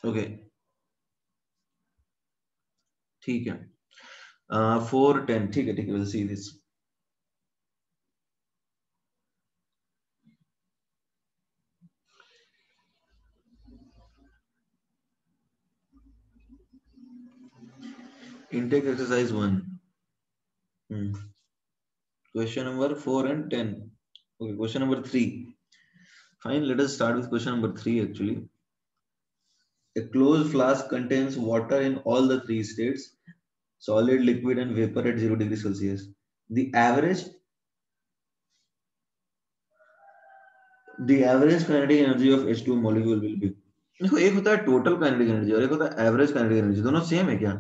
Okay ठीक है 4 10 ठीक है will see this intake exercise 1 question number 4 and 10 okay question number 3 fine let us start with question number 3 actually a closed flask contains water in all the three states solid liquid and vapor at 0 degree celsius the average kinetic energy of H2 molecule will be देखो एक होता है total kinetic energy और एक होता है average kinetic energy दोनों same है क्या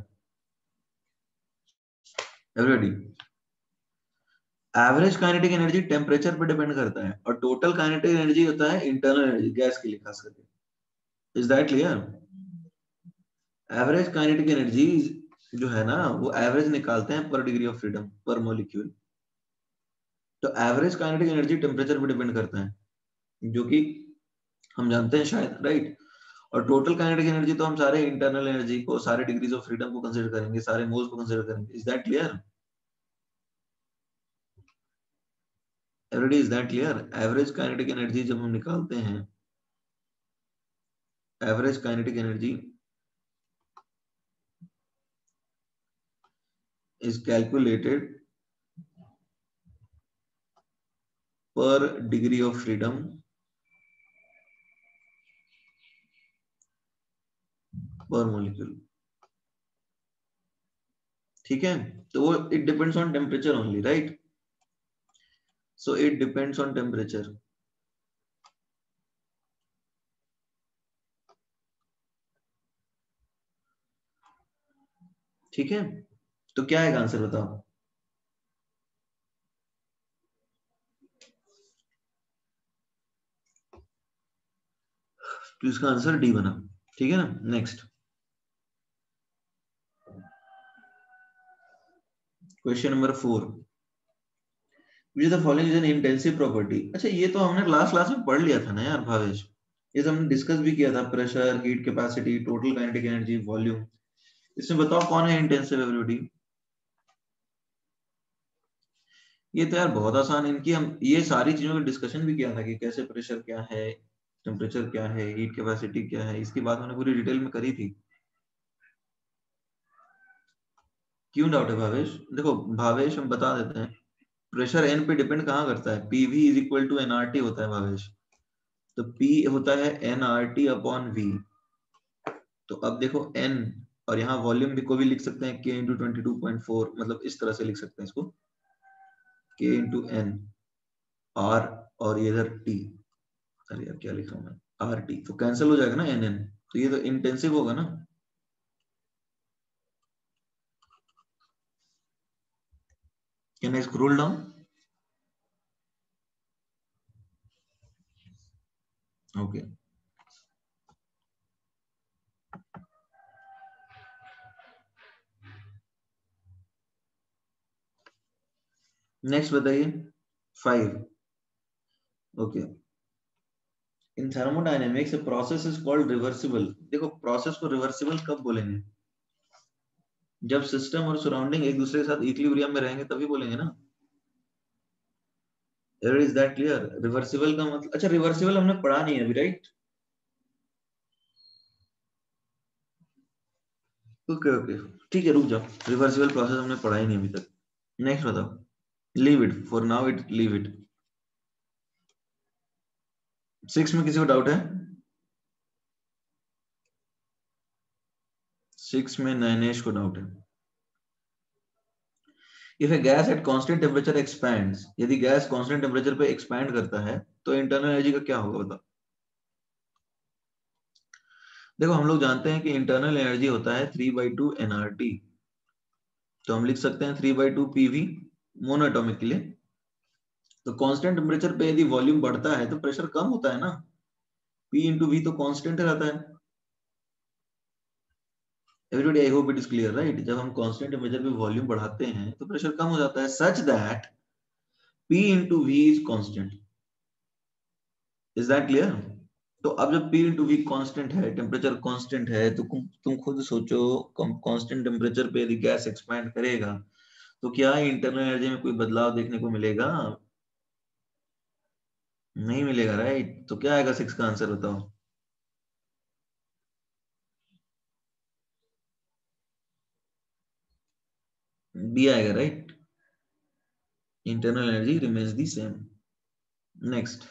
everybody average kinetic energy temperature पर डिपेंड करता है और टोटल काइनेटिक एनर्जी होता है इंटरनल एनर्जी गैस के लिए खास करके is that clear average kinetic energy जो है ना वो एवरेज निकालते हैं पर डिग्री ऑफ फ्रीडम पर मॉलिक्यूल तो एवरेज काइनेटिक एनर्जी टेम्परेचर पर डिपेंड करता है जो कि हम जानते हैं शायद राइट और टोटल काइनेटिक एनर्जी तो हम सारे इंटरनल एनर्जी को सारे डिग्रीज ऑफ फ्रीडम को कंसीडर करेंगे सारे मोल्स को कंसीडर करेंगे is that clear everybody is that clear average kinetic energy जब हम निकालते हैं average kinetic energy is calculated per degree of freedom per molecule ठीक है तो वो it depends on temperature only right so it depends on temperature ठीक है तो क्या है आंसर बताओ तो इसका आंसर डी बना ठीक है ना next question number 4 which of the following is an intensive property अच्छा ये तो हमने लास्ट क्लास में पढ़ लिया था ना यार भावेश ये तो हमने डिस्कस भी किया था pressure heat capacity total kinetic energy volume इसमें बताओ कौन है इंटेंसिव एवरीबॉडी ये तो यार बहुत आसान इनकी हम ये सारी चीजों का डिस्कशन भी किया था कि कैसे प्रेशर क्या है टेम्परेचर क्या है हीट कैपेसिटी क्या है इसकी बात हमने पूरी डिटेल में करी थी क्यों डाउट है भावेश देखो भावेश हम बता देते हैं प्रेशर एन पे डिपेंड कहाँ करता है PV is equal to NRT होता है भावेश तो पी होता है एनआरटी अपॉन वी तो अब देखो एन और यहाँ वॉल्यूम भी को भी लिख सकते हैं के इंटू 22.4 मतलब इस तरह से लिख सकते हैं इसको के इंटू एन आर और ये इधर टी अरे यार क्या लिख रहा हूँ मैं आर टी तो कैंसिल हो जाएगा ना एन एन तो ये तो इंटेंसिव होगा ना can I scroll down okay next बताइए 5 okay in thermodynamics process is called reversible देखो प्रोसेस को रिवर्सिबल कब बोलेंगे जब सिस्टम और सराउंडिंग एक दूसरे के साथ इक्विलिब्रियम में रहेंगे तभी बोलेंगे ना इज दैट क्लियर रिवर्सिबल का मतलब अच्छा रिवर्सिबल हमने पढ़ा नहीं है अभी राइट ओके ओके ठीक है रुक जाओ रिवर्सिबल प्रोसेस हमने पढ़ा ही नहीं अभी तक नेक्स्ट बताओ leave it for now it leave it 6 में किसी को डाउट है 6 में नैनेश को डाउट है if A gas at constant temperature expands यदि गैस कांस्टेंट टेम्परेचर पे एक्सपैंड करता है तो इंटरनल एनर्जी का क्या होगा बताओ देखो हम लोग जानते हैं कि इंटरनल एनर्जी होता है 3/2 nRT तो हम लिख सकते हैं 3/2 PV मोनोएटॉमिक के लिए तो कांस्टेंट टेम्परेचर पे यदि वॉल्यूम बढ़ता है तो प्रेशर कम होता है ना P इंटू वी तो कांस्टेंट रहता है everybody I hope it is clear right जब हम कांस्टेंट टेम्परेचर पे वॉल्यूम बढ़ाते हैं तो प्रेशर कम हो जाता है such that P into v is constant is that clear तो अब जब P इंटू वी कॉन्स्टेंट है, टेम्परेचर कॉन्स्टेंट है, तो तुम खुद सोचो कॉन्स्टेंट टेम्परेचर पे यदि गैस एक्सपैंड करेगा तो क्या इंटरनल एनर्जी में कोई बदलाव देखने को मिलेगा? नहीं मिलेगा, राइट? तो क्या आएगा 6 का आंसर, बताओ? बी आएगा, right? Internal energy remains the same. Next,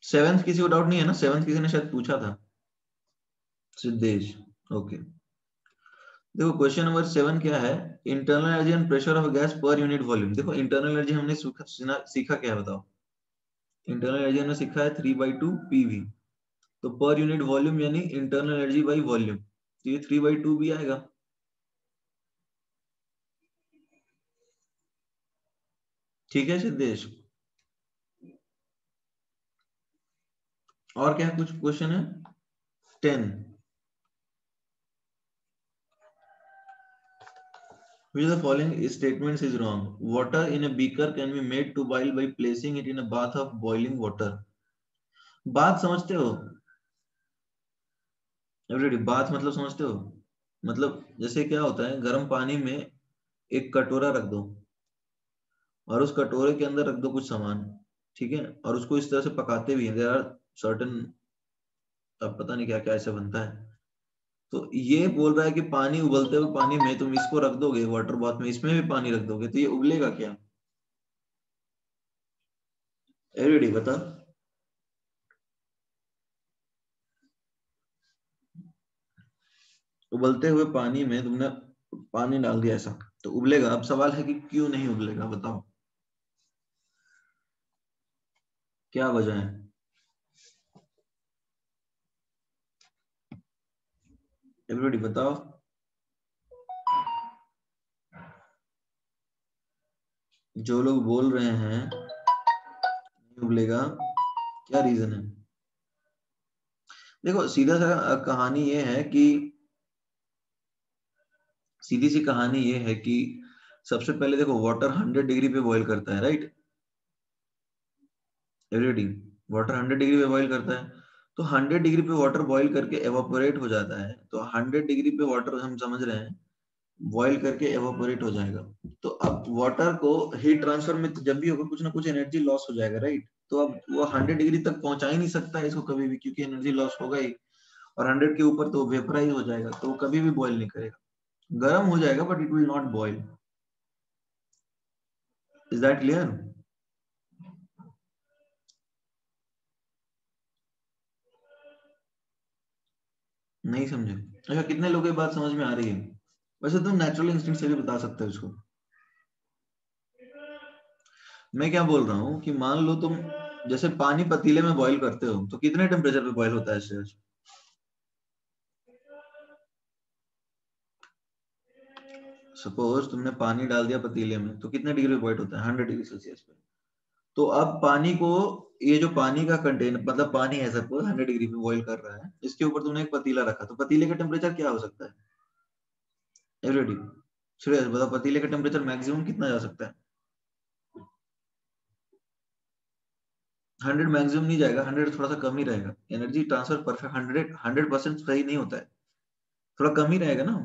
seventh किसी को डाउट नहीं है ना? सेवेंथ किसी ने शायद पूछा था, सिद्धेश। ओके, देखो क्वेश्चन नंबर 7 क्या है? Internal energy and pressure of gas per unit volume. देखो इंटरनल एनर्जी हमने सीखा क्या है, बताओ? इंटरनल एनर्जी हमने सीखा है 3/2 पीवी। तो पर यूनिट वॉल्यूम यानी इंटरनल एनर्जी बाई वॉल्यूम, तो ये 3/2 भी आएगा। ठीक है सिद्धेश? और क्या कुछ क्वेश्चन है? 10, which of the following statements is wrong? Water in a beaker can be made to boil by placing it in a bath of boiling water. बात समझते हो? एवरीबॉडी, बात मतलब समझते हो? मतलब जैसे क्या होता है, गर्म पानी में एक कटोरा रख दो और उस कटोरे के अंदर रख दो कुछ सामान, ठीक है, और उसको इस तरह से पकाते भी हैं। देयर आर सर्टेन, अब पता नहीं क्या क्या ऐसे बनता है। तो ये बोल रहा है कि पानी, उबलते हुए पानी में तुम इसको रख दोगे वाटर बाथ में, इसमें भी पानी रख दोगे तो ये उबलेगा क्या? एवरीबॉडी बता। उबलते हुए पानी में तुमने पानी डाल दिया ऐसा, तो उबलेगा। अब सवाल है कि क्यों नहीं उबलेगा, बताओ क्या वजह है? एवरीबॉडी बताओ। जो लोग बोल रहे हैं नहीं उबलेगा, क्या रीजन है? देखो सीधा सा कहानी ये है कि, सीधी सी कहानी ये है कि सबसे पहले देखो वाटर 100 डिग्री पे बॉईल करता है, राइट? एवरीबॉडी, वाटर 100 डिग्री पे बॉईल करता है, तो 100 डिग्री पे वाटर बॉईल करके एवापोरेट हो जाता है। तो 100 डिग्री पे वाटर हम समझ रहे हैं बॉईल करके एवापोरेट हो जाएगा। तो अब वाटर को हीट ट्रांसफर में तो जब भी होगा कुछ ना कुछ एनर्जी लॉस हो जाएगा, राइट? तो अब वो 100 डिग्री तक पहुंचा ही नहीं सकता है इसको कभी भी, क्योंकि एनर्जी लॉस होगा ही। और 100 के ऊपर तो वेपराइज हो जाएगा, तो वो कभी भी बॉईल नहीं करेगा। गर्म हो जाएगा but it will not boil. Is that clear? नहीं समझे? अच्छा, कितने लोगों की बात समझ में आ रही है? वैसे तुम नेचुरल इंस्टिंक्ट से भी बता सकते हो इसको। मैं क्या बोल रहा हूँ कि मान लो तुम जैसे पानी पतीले में बॉईल करते हो, तो कितने टेम्परेचर पे बॉईल होता है शेष? सपोज तुमने पानी डाल दिया पतीले में, तो कितने डिग्री पे बॉईल होता है? 100 डिग्री सेल्सियस पे। तो अब पानी को, ये जो पानी का कंटेनर, मतलब पानी है सपोज 100 डिग्री पे बॉईल कर रहा है, इसके ऊपर तुमने एक पतीला रखा, तो पतीले का टेम्परेचर क्या हो सकता है? एवरीडी, श्रेयस बताओ, पतीले का टेम्परेचर मैक्सिमम कितना जा सकता है? 100 मैक्सिमम नहीं जाएगा, 100 थोड़ा सा कम ही रहेगा। एनर्जी ट्रांसफर परफेक्ट 100% सही नहीं होता है, थोड़ा कम ही रहेगा ना।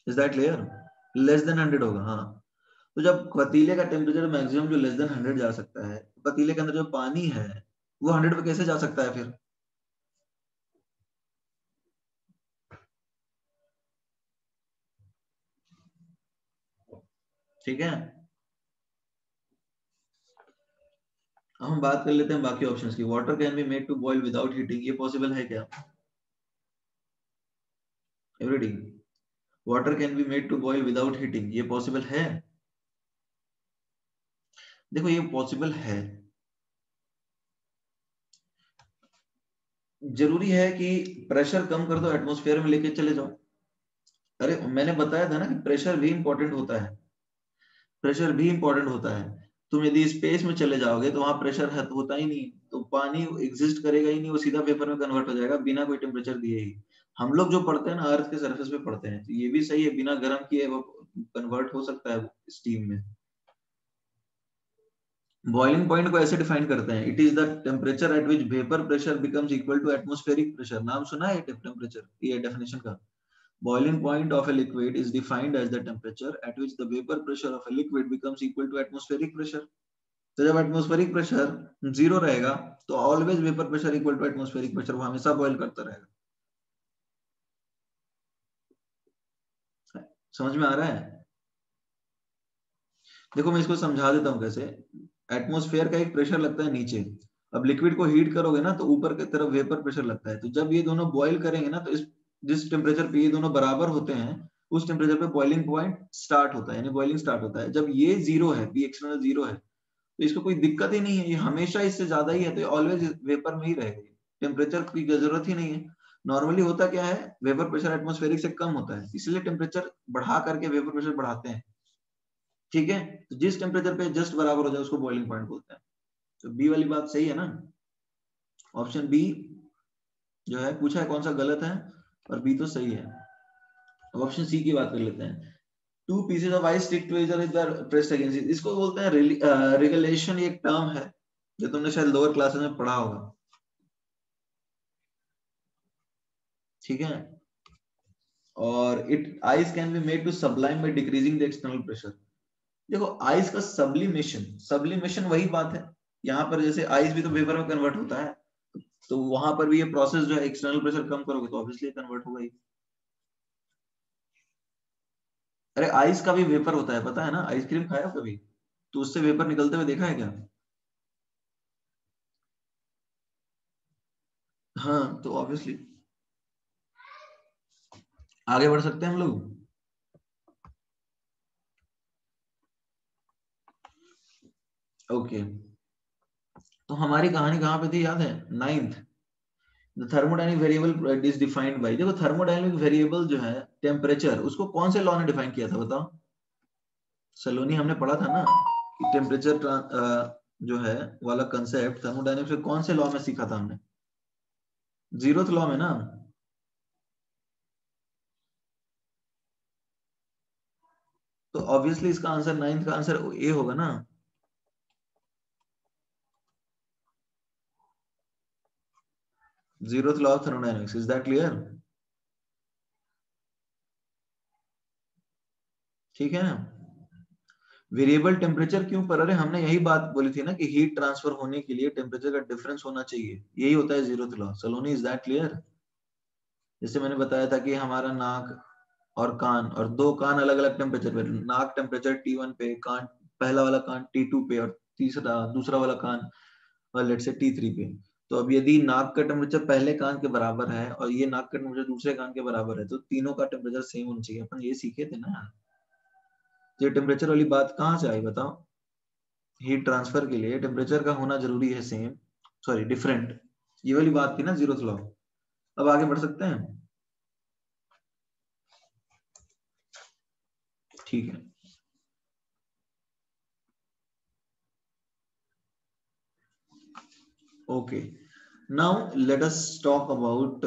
Is that clear? Less than 100 होगा, हाँ। तो जब पतीले का टेम्परेचर मैक्सिमम जो लेस देन 100 जा सकता है, पतीले के अंदर जो पानी है वो 100 पे कैसे जा सकता है फिर? ठीक है, अब हम बात कर लेते हैं बाकी ऑप्शंस की। Water can be made to boil without heating, ये पॉसिबल है क्या? Everyday, water can be made to boil without heating, ये पॉसिबल है? देखो ये पॉसिबल है। जरूरी है कि प्रेशर कम कर दो, एटमॉस्फेयर में लेके चले जाओ। अरे मैंने बताया था ना कि प्रेशर भी इंपॉर्टेंट होता है, प्रेशर भी इंपॉर्टेंट होता है। तुम यदि स्पेस में चले जाओगे तो वहां प्रेशर होता ही नहीं, तो पानी एग्जिस्ट करेगा ही नहीं, वो सीधा पेपर में कन्वर्ट हो जाएगा बिना कोई टेम्परेचर दिए ही। हम लोग जो पढ़ते हैं ना अर्थ के सरफेस पे पढ़ते हैं, तो ये भी सही है, बिना गर्म किए वो कन्वर्ट हो सकता है स्टीम में। बॉइलिंग पॉइंट को ऐसे डिफाइन करते हैं, it is the temperature at which vapour pressure becomes equal to atmospheric pressure. नाम सुना है टेम्परेचर, ये डेफिनेशन का। Boiling point of a liquid is defined as the temperature at which the vapour pressure of a liquid becomes equal to atmospheric pressure. तो जब atmospheric pressure zero रहेगा तो always vapour pressure equal to atmospheric pressure, वो हमेशा boil करता रहेगा। समझ में आ रहा है? देखो मैं इसको समझा देता हूँ कैसे। एटमॉस्फेयर का एक प्रेशर लगता है नीचे, अब लिक्विड को हीट करोगे ना तो ऊपर की तरफ वेपर प्रेशर लगता है। तो जब ये दोनों बॉईल करेंगे ना तो इस जिस टेम्परेचर पे ये दोनों बराबर होते हैं उस टेम्परेचर पे बॉइलिंग पॉइंट स्टार्ट होता है, यानी बॉइलिंग स्टार्ट होता है। जब ये जीरो है, बी एक्सटर्नल जीरो है, तो इसको कोई दिक्कत ही नहीं है, ये हमेशा इससे ज्यादा ही है, तो ऑलवेज वेपर में ही रहेगा, टेम्परेचर की जरूरत ही नहीं है। नॉर्मली होता क्या है, वेपर प्रेशर एटमॉस्फेरिक से कम होता है, इसलिए टेम्परेचर बढ़ा करके वेपर प्रेशर बढ़ाते हैं। ठीक है, तो जिस टेम्परेचर पे जस्ट बराबर हो जाए उसको बॉइलिंग पॉइंट बोलते हैं। तो बी वाली बात सही है ना? ऑप्शन बी जो है पूछा है कौन सा गलत है, और बी तो सही है। अब ऑप्शन सी की बात कर लेते हैं। Two pieces of ice stick to each other pressed against, इसको बोलते हैं रिगलेशन। एक टर्म है जो तुमने शायद लोअर क्लासेस में पढ़ा होगा। ठीक है, और it ice can be made to sublime by decreasing the external pressure. देखो आइस का सब्लिमेशन, सब्लिमेशन वही बात है, यहाँ पर जैसे आइस भी तो वेपर में कन्वर्ट होता है, तो वहां पर भी ये प्रोसेस जो है, एक्सटर्नल प्रेशर कम करोगे तो ऑब्वियसली कन्वर्ट होगा ही। अरे आइस का भी वेपर होता है, पता है ना? आइसक्रीम खाया हो कभी? तो उससे वेपर निकलते हुए देखा है क्या? हाँ, तो ऑब्वियसली आगे बढ़ सकते हैं हम लोग। ओके, तो हमारी कहानी कहाँ पे थी याद है? Ninth. The thermodynamic variable is defined by, देखो थर्मोडायनेमिक वेरिएबल जो है टेम्परेचर, उसको कौन से लॉ ने डिफाइन किया था बताओ? सलोनी हमने पढ़ा था ना कि टेम्परेचर जो है वाला कंसेप्ट थर्मोडायनेमिक्स में कौन से लॉ में सीखा था हमने? जीरोथ लॉ में ना। तो ऑब्वियसली इसका आंसर, नाइन्थ का आंसर ए होगा ना। Zeroth law of thermodynamics, is that clear? ठीक है ना? वेरिएबल टेम्परेचर क्यों पर, अरे हमने यही बात बोली थी ना कि हीट ट्रांसफर होने के लिए टेम्परेचर का डिफरेंस होना चाहिए, यही होता है zeroth law. Saloni is that clear? जैसे मैंने बताया था कि हमारा नाक और कान, और दो कान अलग अलग टेम्परेचर पे, नाक टेम्परेचर T1 पे, कान पहला वाला कान T2 पे, और तीसरा दूसरा वाला कान लेट्स से T3 पे। तो अब यदि नाक का टेम्परेचर पहले कान के बराबर है और ये नाक का टेम्परेचर दूसरे कान के बराबर है, तो तीनों का टेम्परेचर सेम होना चाहिए, अपन ये सीखे थे ना। तो ये टेम्परेचर वाली बात कहाँ से आई बताओ? हीट ट्रांसफर के लिए टेम्परेचर का होना जरूरी है सेम, सॉरी डिफरेंट, ये वाली बात थी ना जीरोथ लॉ। अब आगे बढ़ सकते हैं? ठीक है, okay, now let us talk about,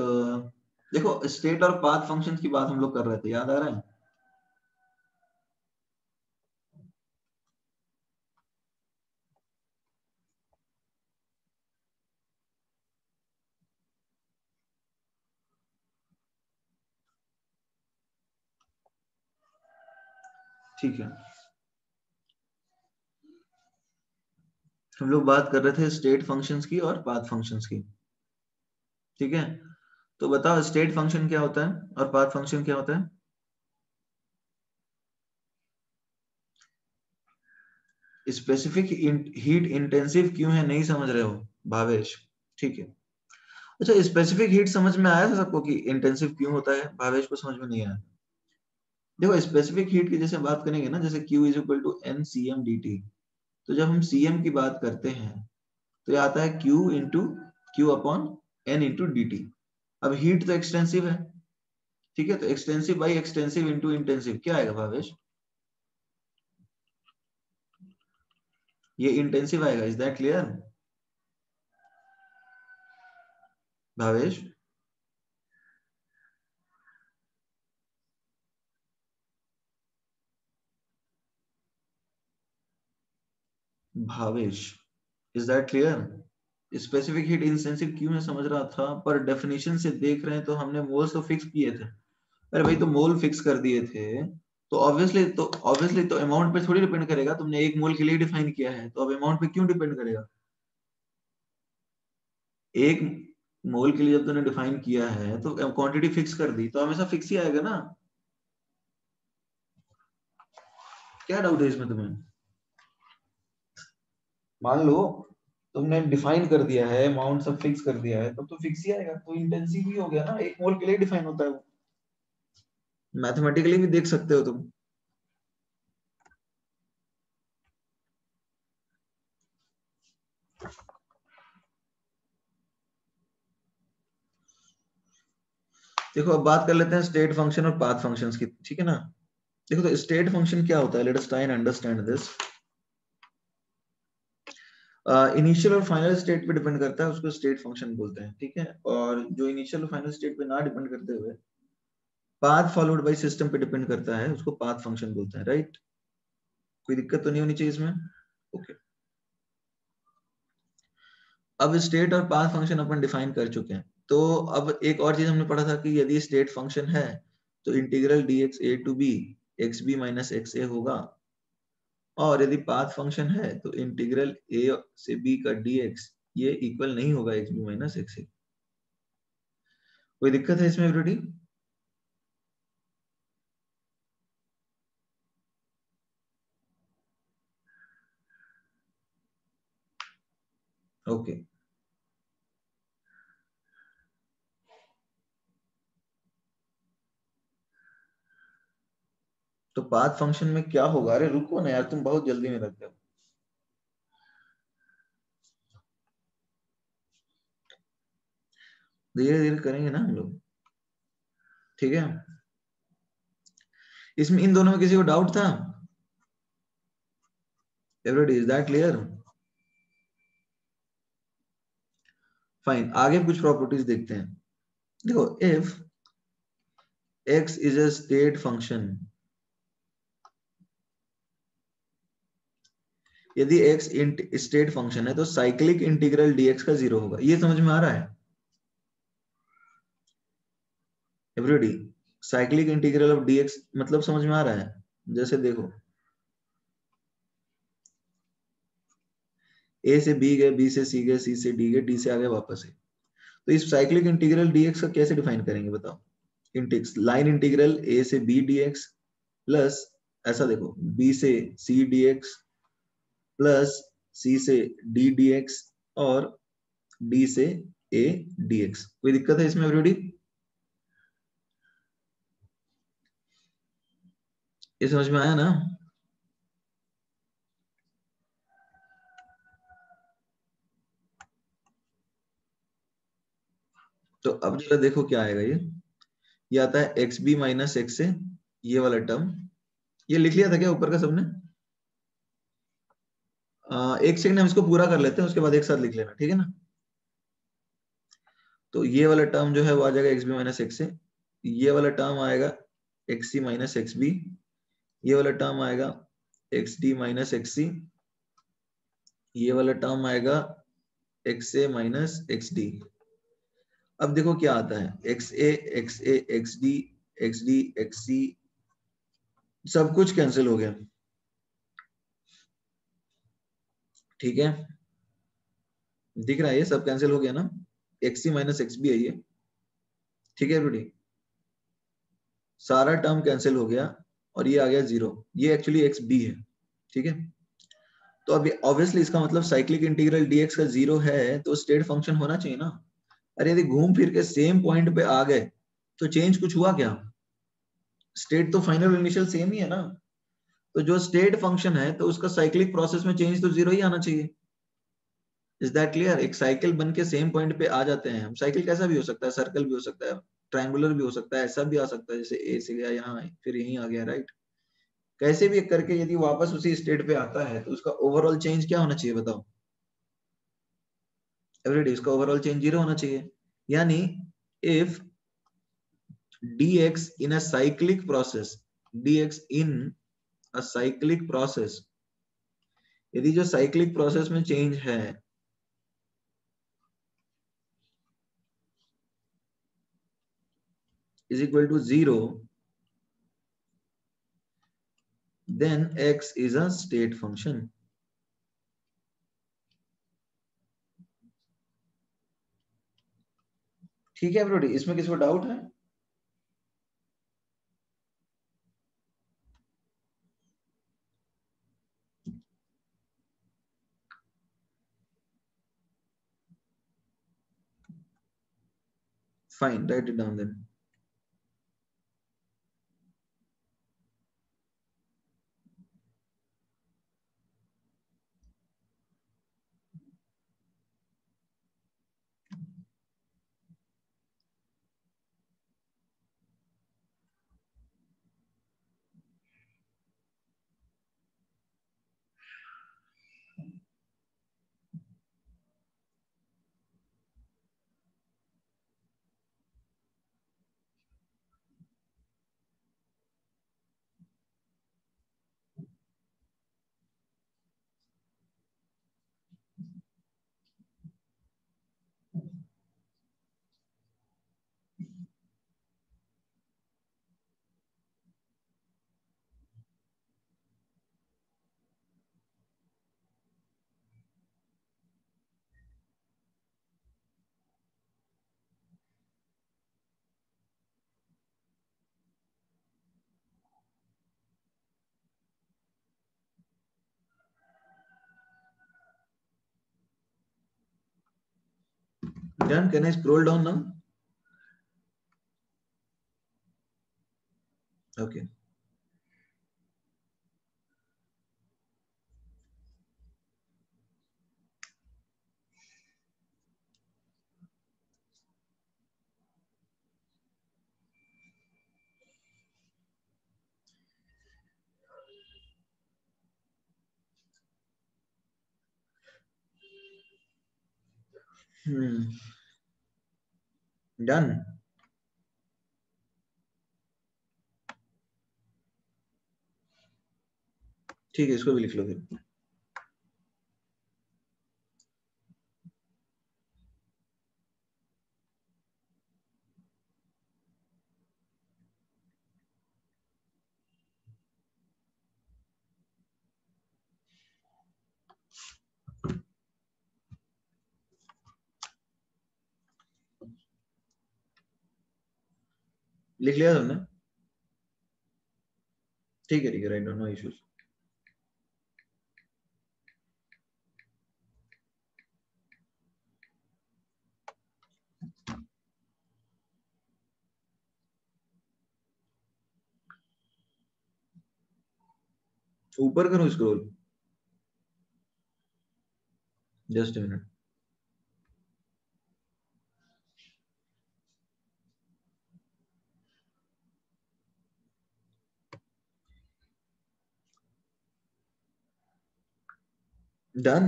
देखो स्टेट और पाथ फंक्शंस की बात हम लोग कर रहे थे, याद आ रहा है? ठीक है, हम लोग बात कर रहे थे स्टेट फंक्शंस की और पाथ फंक्शंस की। ठीक है, तो बताओ स्टेट फंक्शन क्या होता है और पाथ फंक्शन क्या होता है? स्पेसिफिक हीट इंटेंसिव क्यों है, नहीं समझ रहे हो भावेश? ठीक है, अच्छा स्पेसिफिक हीट समझ में आया था सबको कि इंटेंसिव क्यों होता है? भावेश को समझ में नहीं आया? देखो स्पेसिफिक हीट की जैसे बात करेंगे ना, जैसे Q is equal to n c m d t, तो जब हम CM की बात करते हैं तो ये आता है Q into q upon n into d t. अब हीट तो एक्सटेंसिव है, ठीक है, तो extensive by extensive into intensive क्या आएगा भावेश? ये इंटेंसिव आएगा, is that clear Bhavesh? Bhavesh, is that clear? Specific heat intensive क्यों मैं समझ रहा था, पर डेफिनेशन से देख रहे हैं तो हमने मोल्स तो फिक्स किए थे। अरे भाई, तो मोल फिक्स कर दिए थे तो ऑब्वियसली तो अमाउंट पे थोड़ी डिपेंड करेगा। तुमने एक मोल के लिए डिफाइन किया है तो अब अमाउंट पे क्यों डिपेंड करेगा? एक मोल के लिए जब तुमने डिफाइन किया है तो क्वांटिटी फिक्स कर दी तो हमेशा फिक्स ही आएगा ना। क्या डाउट है इसमें तुम्हें? मान लो तुमने डिफाइन कर दिया है, अमाउंट सब फिक्स कर दिया है, तब तो फिक्स ही आएगा। तो इंटेंसिव ही हो गया ना, एक मोल के लिए डिफाइन होता है वो। मैथमेटिकली भी देख सकते हो तुम। देखो अब बात कर लेते हैं स्टेट फंक्शन और पाथ फंक्शंस की, ठीक है ना। देखो तो स्टेट फंक्शन क्या होता है, let us try and understand this. Initial और फाइनल स्टेट पे डिपेंड करता है, उसको स्टेट फंक्शन बोलते हैं, ठीक है। और जो इनिशियल और फाइनल स्टेट पे ना डिपेंड करते हुए पाथ फॉलोड बाय सिस्टम पे डिपेंड करता है, उसको पाथ फंक्शन बोलते हैं, राइट। कोई दिक्कत तो नहीं होनी चाहिए इसमें, ओके। अब स्टेट और पाथ फंक्शन अपन डिफाइन कर चुके हैं, तो अब एक और चीज हमने पढ़ा था कि यदि स्टेट फंक्शन है तो integral dx a to b xb minus xa होगा, और यदि पाथ फंक्शन है तो इंटीग्रल a से b का dx ये इक्वल नहीं होगा xb माइनस xa। कोई दिक्कत है इसमें एवरीबॉडी? ओके। तो पाथ फंक्शन में क्या होगा? अरे रुको ना यार, तुम बहुत जल्दी में रखते हो। धीरे धीरे करेंगे ना हम लोग, ठीक है। इसमें इन दोनों में किसी को डाउट था? Everybody, is that clear? Fine, आगे कुछ प्रॉपर्टीज देखते हैं। देखो, if x is a state function, यदि x स्टेट फंक्शन है तो साइक्लिक इंटीग्रल dx का 0 होगा। ये समझ में आ रहा है everybody? Cyclic integral of dx मतलब समझ में आ रहा है? जैसे देखो, a से b गए, b से c गए, c से d गए, d से आगे वापस है। तो इस साइक्लिक इंटीग्रल dx का कैसे डिफाइन करेंगे बताओ? लाइन इंटीग्रल a से b dx प्लस, ऐसा देखो, b से c dx प्लस c से d dx और d से a dx। कोई दिक्कत है इसमें एवरीबॉडी? ये समझ में आया ना? तो अब जरा देखो क्या आएगा। ये आता है एक्स बी माइनस एक्स से, ये वाला टर्म। ये लिख लिया था क्या ऊपर का सबने? एक सेकंड हम इसको पूरा कर लेते हैं, उसके बाद एक साथ लिख लेना, ठीक है ना। तो ये वाला टर्म जो है वो आ जाएगा एक्स बी माइनस एक्स से, ये वाला टर्म आएगा एक्स सी माइनस एक्स बी, ये वाला टर्म आएगा एक्स डी माइनस एक्स सी, ये वाला टर्म आएगा एक्स ए माइनस एक्स डी। अब देखो क्या आता है, एक्स ए एक्स ए एक्स डी एक्स सी, सब कुछ कैंसिल हो गया, ठीक है। दिख रहा है ये सब कैंसिल हो गया ना, एक्स सी माइनस एक्स बी है ये, ठीक है एवरीबॉडी। सारा टर्म कैंसिल हो गया और ये आ गया 0, ये एक्चुअली एक्स बी है, ठीक है। तो अभी ऑब्वियसली इसका मतलब साइक्लिक इंटीग्रल dx का 0 है तो स्टेट फंक्शन होना चाहिए ना। अरे यदि घूम फिर के सेम पॉइंट पे आ गए तो चेंज कुछ हुआ क्या? स्टेट तो फाइनल और इनिशियल सेम ही है ना। तो जो स्टेट फंक्शन है तो उसका साइक्लिक प्रोसेस में चेंज तो 0 ही आना चाहिए। Is that clear? एक साइकिल बन के सेम पॉइंट पे आ जाते हैं हम, साइकिल कैसा भी हो सकता है, सर्कल भी हो सकता है, ट्रायंगुलर भी हो सकता है, ऐसा भी आ सकता है जैसे ए से गया यहाँ फिर यहीं आ गया, राइट। कैसे भी करके यदि वापस उसी स्टेट पे आता है तो उसका ओवरऑल चेंज क्या होना चाहिए बताओ एवरीडे? उसका ओवरऑल चेंज 0 होना चाहिए। यानी if dx in a cyclic process, dx in a cyclic process यदि जो साइक्लिक प्रोसेस में चेंज है is equal to 0, then x is a state function. ठीक है ब्रोडी, इसमें किसी को डाउट है? Fine, write it down then. Done. Can I scroll down now? Okay. Done. ठीक है, इसको भी लिख लो फिर। लिख लिया तुमने? ठीक है, राइट डाउन, नो इश्यूज। ऊपर करो scroll, just a minute. Done.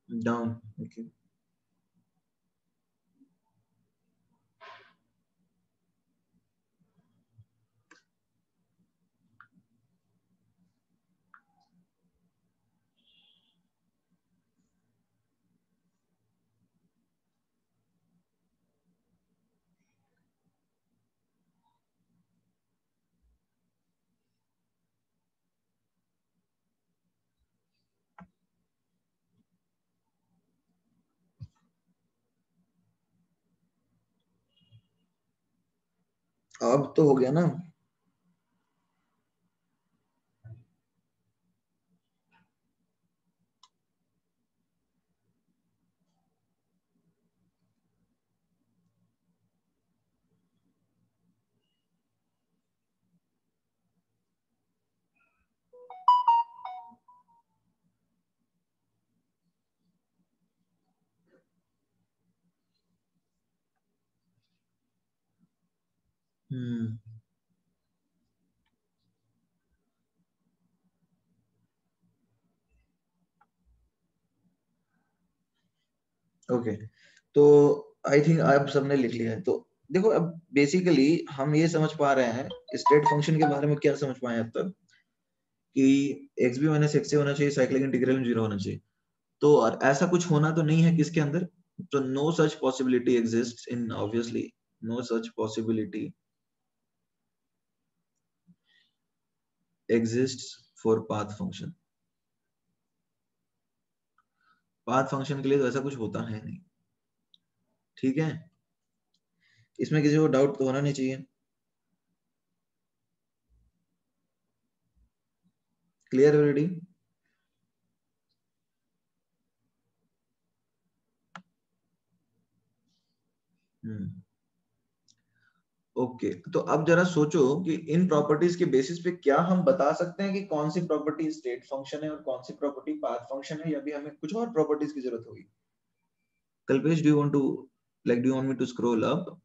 Down, okay. अब तो हो गया ना? हम्म। ओके, तो आई थिंक आप सबने लिख लिया है। तो देखो अब बेसिकली हम ये समझ पा रहे हैं स्टेट फंक्शन के बारे में, क्या समझ पाए अब तक कि एक्स बी माइनस एक्स होना चाहिए, साइक्लिक इंटीग्रल में 0 होना चाहिए। तो और ऐसा कुछ होना तो नहीं है किसके अंदर, तो no such possibility exists in, obviously no such possibility exists for path function। Path function के लिए तो ऐसा कुछ होता है नहीं, ठीक है। इसमें किसी को डाउट तो होना नहीं चाहिए। Clear already? ओके, तो अब जरा सोचो कि इन प्रॉपर्टीज के बेसिस पे क्या हम बता सकते हैं कि कौन सी प्रॉपर्टी स्टेट फंक्शन है और कौन सी प्रॉपर्टी पाथ फंक्शन है, या भी हमें कुछ और प्रॉपर्टीज की जरूरत होगी। Kalpesh, do you want to, like do you want me to scroll up?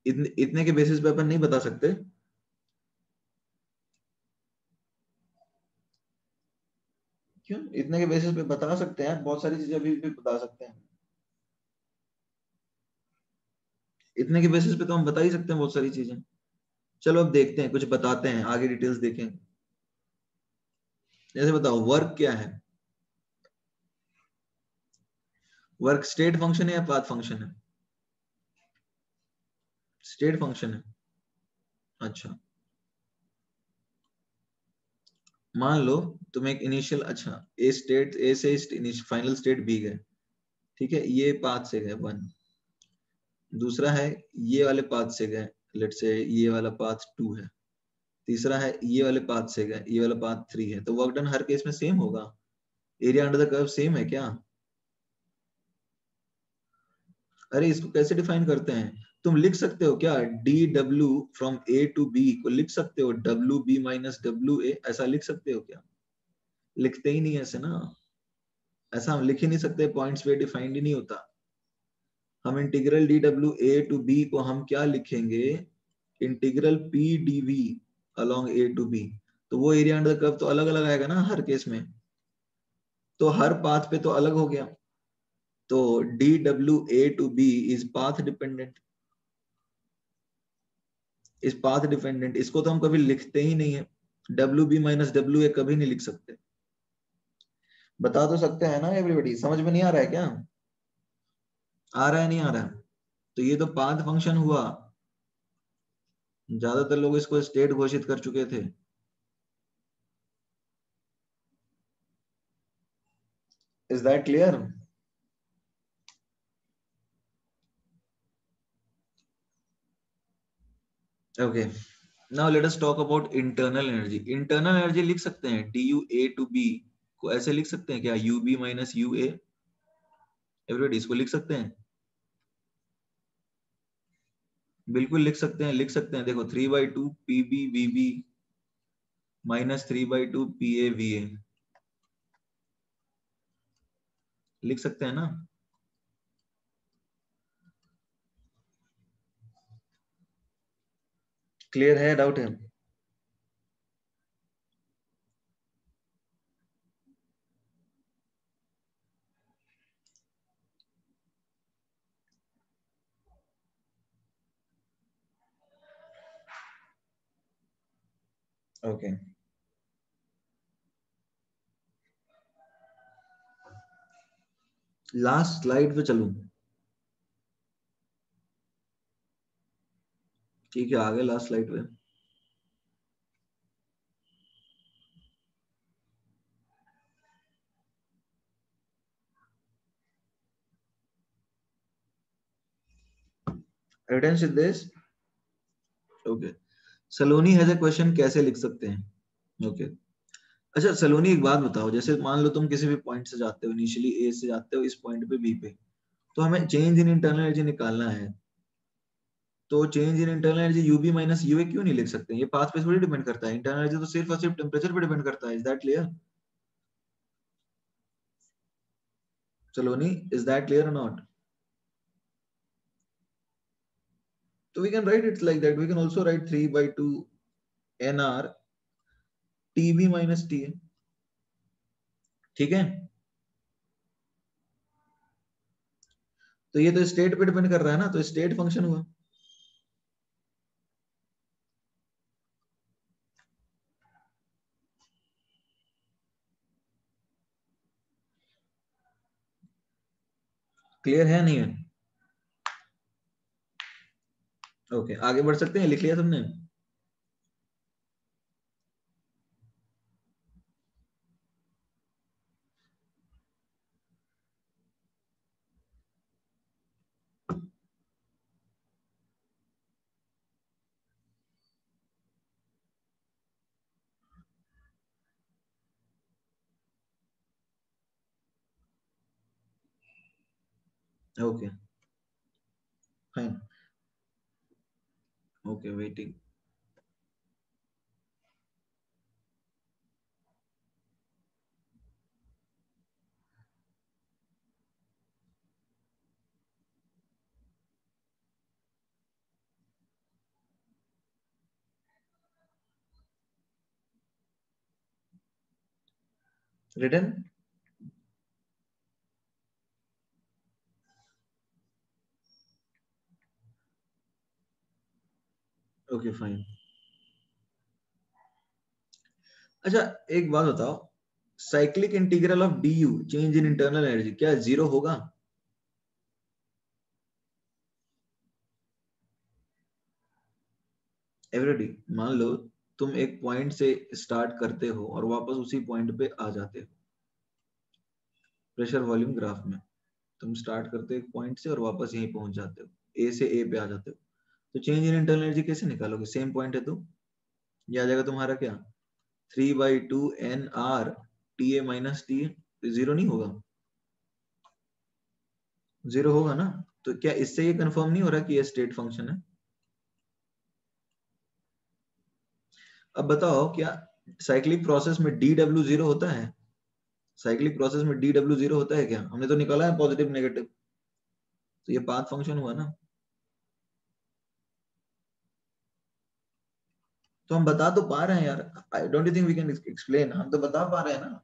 इतने के बेसिस पे अपन नहीं बता सकते। क्यों? इतने के बेसिस पे बता सकते हैं, बहुत सारी चीजें अभी भी बता सकते हैं। इतने के बेसिस पे तो हम बता ही सकते हैं बहुत सारी चीजें। चलो अब देखते हैं, कुछ बताते हैं, आगे डिटेल्स देखें। जैसे बताओ वर्क क्या है? वर्क स्टेट फंक्शन है या पाथ फंक्शन है? स्टेट फंक्शन है। अच्छा, मान लो तुम एक इनिशियल, अच्छा ए स्टेट, ए से फाइनल स्टेट बी गए, ठीक है, ये पाथ से गए 1। दूसरा है ये वाले पाथ से गए, लेट से ये वाला पाथ 2 है। तीसरा है ये वाले पाथ से गए, ये वाला पाथ 3 है। तो वर्क डन हर केस में सेम होगा। Area under the curve same है क्या? अरे इसको कैसे डिफाइन करते हैं? तुम लिख सकते हो क्या, D W from A to B को लिख सकते हो W B minus W A, ऐसा लिख सकते हो क्या? लिखते ही नहीं ऐसे ना, ऐसा हम लिख ही नहीं सकते, पॉइंट्स पे डिफाइंड ही नहीं होता। हम integral d W A to B को हम क्या लिखेंगे, integral p d v along a to b. तो वो एरिया अंडर द कर्व तो अलग अलग आएगा ना हर केस में, तो हर पाथ पे तो अलग हो गया। तो D W A to B is path dependent, इस पाथ डिपेंडेंट, इसको तो हम कभी लिखते ही नहीं है। W B minus W A कभी नहीं लिख सकते। बता तो सकते हैं ना एवरीबॉडी, समझ में नहीं आ रहा है क्या? आ रहा है, नहीं आ रहा है? तो ये तो पाथ फंक्शन हुआ, ज्यादातर लोग इसको स्टेट घोषित कर चुके थे। Is that clear? Okay, now let us talk about internal energy. Internal energy लिख सकते हैं d u a to B को ऐसे लिख सकते हैं क्या, u b minus u a. Everybody इसको लिख सकते हैं? बिल्कुल लिख सकते हैं, लिख सकते हैं। देखो 3/2 p b v b minus 3/2 p a v a, लिख सकते हैं ना? क्लियर है, डाउट है? ओके, लास्ट स्लाइड पे चलूं? ठीक है, आगे लास्ट स्लाइड पे। Evidence is this. Okay, Saloni has a question, कैसे लिख सकते हैं? ओके, अच्छा सलोनी एक बात बताओ, जैसे मान लो तुम किसी भी पॉइंट से जाते हो, इनिशियली ए से जाते हो इस पॉइंट पे बी पे, तो हमें चेंज इन इंटरनल एनर्जी निकालना है। तो change in internal energy u b minus u a क्यों नहीं लिख सकते? ये पाथ पे थोड़ी डिपेंड करता है, इंटरनल एनर्जी तो सिर्फ और सिर्फ टेम्परेचर पे डिपेंड करता है। Is that clear Saloni? Is that clear और not? So we can write it like that. We can also write 3/2 nr Tb minus Ta. ठीक है, तो ये तो स्टेट पे डिपेंड कर रहा है ना, तो स्टेट फंक्शन हुआ। क्लियर है नहीं है? ओके, आगे बढ़ सकते हैं, लिख लिया तुमने? Okay fine, okay waiting. Return, okay fine. अच्छा एक बात बताओ, cyclic integral of D you change in internal energy क्या जीरो होगा? एवरीडी, मान लो तुम एक पॉइंट से स्टार्ट करते हो और वापस उसी पॉइंट पे आ जाते हो, प्रेशर वॉल्यूम ग्राफ में तुम स्टार्ट करते हो एक पॉइंट से और वापस यहीं पहुंच जाते हो, ए से ए पे आ जाते हो, तो चेंज इन इंटरनल एनर्जी कैसे निकालोगे? सेम पॉइंट है तो ये आ जाएगा तुम्हारा क्या, 3/2 NR TA minus T, zero नहीं होगा? जीरो होगा ना? तो क्या इससे ये कंफर्म नहीं हो रहा कि ये स्टेट फंक्शन है? अब बताओ क्या साइक्लिक प्रोसेस में डी डब्ल्यू जीरो होता है? साइक्लिक प्रोसेस में डी डब्ल्यू जीरो होता है क्या? हमने तो निकाला है पॉजिटिव नेगेटिव, तो ये पाथ फंक्शन हुआ ना। तो हम बता तो पा रहे हैं यार, I don't you think we can explain, हम तो बता पा रहे हैं ना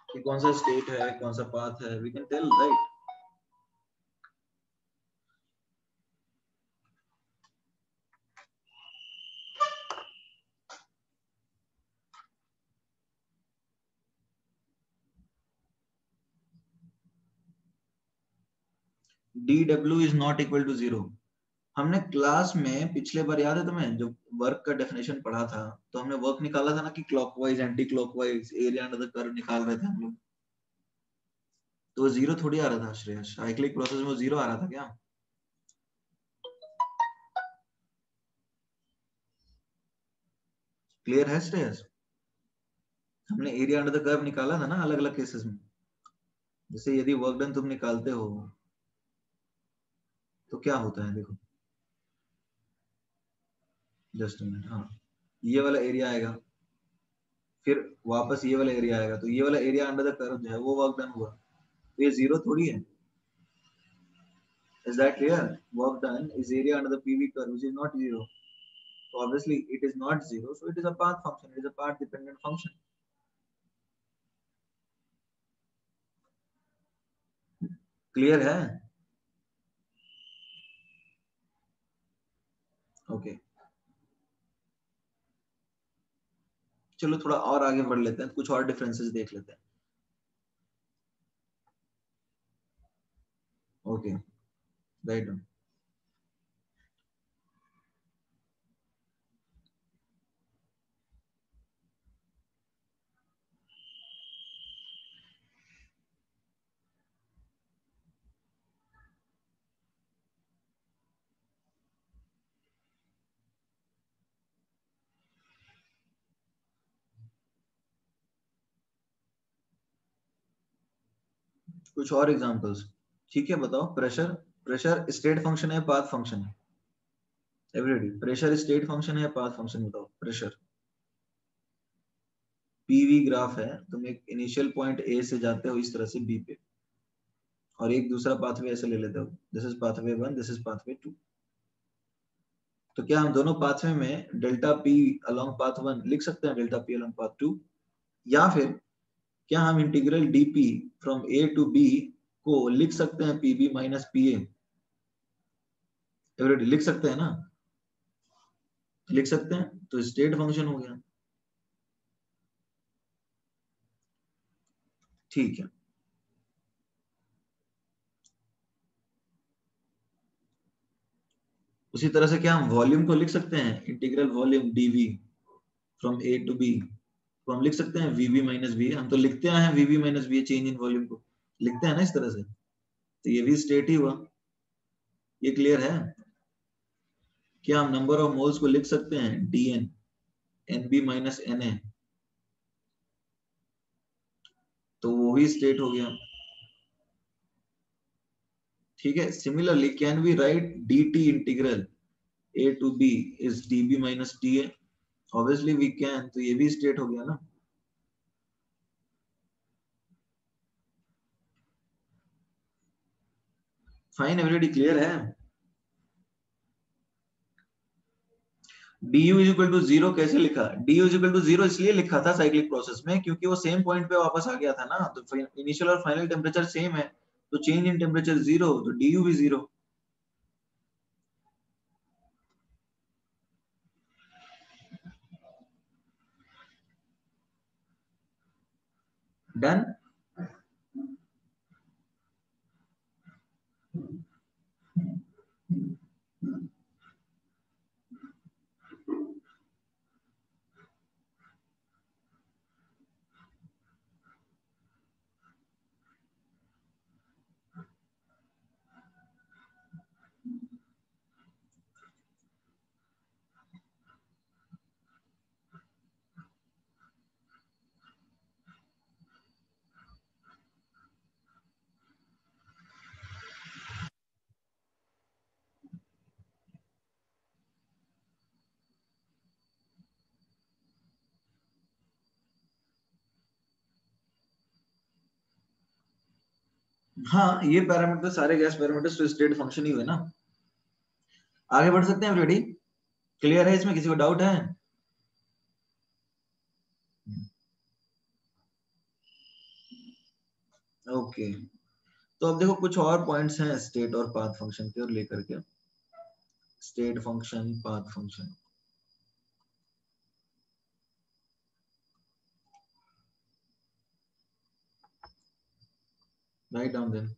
कि कौन सा स्टेट है कौन सा पाथ है, we can tell right. D डब्ल्यू is not equal to zero. हमने क्लास में पिछले बार याद है तुम्हें, जो वर्क का डेफिनेशन पढ़ा था, तो हमने वर्क निकाला था ना कि clockwise anti clockwise area under the curve निकाल रहे थे हम लोग, तो वो जीरो थोड़ी आ रहा था श्रेयस, साइक्लिक प्रोसेस में वो जीरो आ रहा था क्या? क्लियर है श्रेयस? हमने एरिया अंडर द कर्व निकाला था ना अलग अलग केसेस में, जैसे यदि वर्क डन तुम निकालते हो तो क्या होता है देखो, जस्ट मिनट, हाँ ये वाला एरिया आएगा, फिर वापस ये वाला एरिया आएगा, तो ये वाला एरिया अंडर द कर्व जो है वो वर्क डन हुआ, तो ये जीरो थोड़ी है। Is that clear? Work done is area under the PV curve which is not zero, so obviously it is not zero, so it is a path function, it is a path dependent function। Clear है? Okay okay. चलो थोड़ा और आगे बढ़ लेते हैं, कुछ और डिफरेंसेस देख लेते हैं। ओके राइट, कुछ और एग्जांपल्स। ठीक है बताओ, प्रेशर, प्रेशर स्टेट फंक्शन है पाथ फंक्शन है? एवरीबॉडी, प्रेशर स्टेट फंक्शन है पाथ फंक्शन बताओ? प्रेशर पीवी ग्राफ है, तुम एक इनिशियल पॉइंट ए से जाते हो इस तरह से बी पे, और एक दूसरा पाथवे ऐसे ले लेते हो, this is pathway 1, this is pathway 2, तो क्या हम दोनों पाथवे में डेल्टा पी अलोंग पाथ 1 लिख सकते हैं डेल्टा पी अलोंग पाथ 2? या फिर क्या हम integral d p from A to B को लिख सकते हैं पीबी माइनस पीए? एवरीबॉडी लिख सकते हैं ना? लिख सकते हैं, तो स्टेट फंक्शन हो गया। ठीक है, उसी तरह से क्या हम वॉल्यूम को लिख सकते हैं, integral volume d v from A to b, तो हम लिख सकते हैं वीवी माइनस वी। हम तो लिखते आए हैं V V minus V, change in volume को लिखते हैं ना इस तरह से, तो ये भी स्टेट ही हुआ। ये क्लियर है? क्या हम नंबर ऑफ मोल्स को लिख सकते हैं डीएन एनबी माइनस एनए, तो वो भी स्टेट हो गया। ठीक है, similarly can we write dt इंटीग्रल a to b is db minus da? Obviously we can, तो ये भी स्टेट हो गया ना। फाइन, एवरीबॉडी क्लियर है? du is equal to zero कैसे लिखा? du is equal to zero इसलिए लिखा था साइक्लिक प्रोसेस में क्योंकि वो सेम पॉइंट पे वापस आ गया था ना, तो इनिशियल और फाइनल टेम्परेचर सेम है, तो चेंज इन टेम्परेचर जीरो, तो du भी जीरो। डन। हाँ, ये पैरामीटर सारे गैस पैरामीटर्स तो स्टेट फंक्शन ही हुए ना। आगे बढ़ सकते हैं एवरीबॉडी? क्लियर है? इसमें किसी को डाउट है? ओके, तो अब देखो कुछ और पॉइंट्स हैं स्टेट और पाथ फंक्शन के और लेकर के। State function, path function, write down then.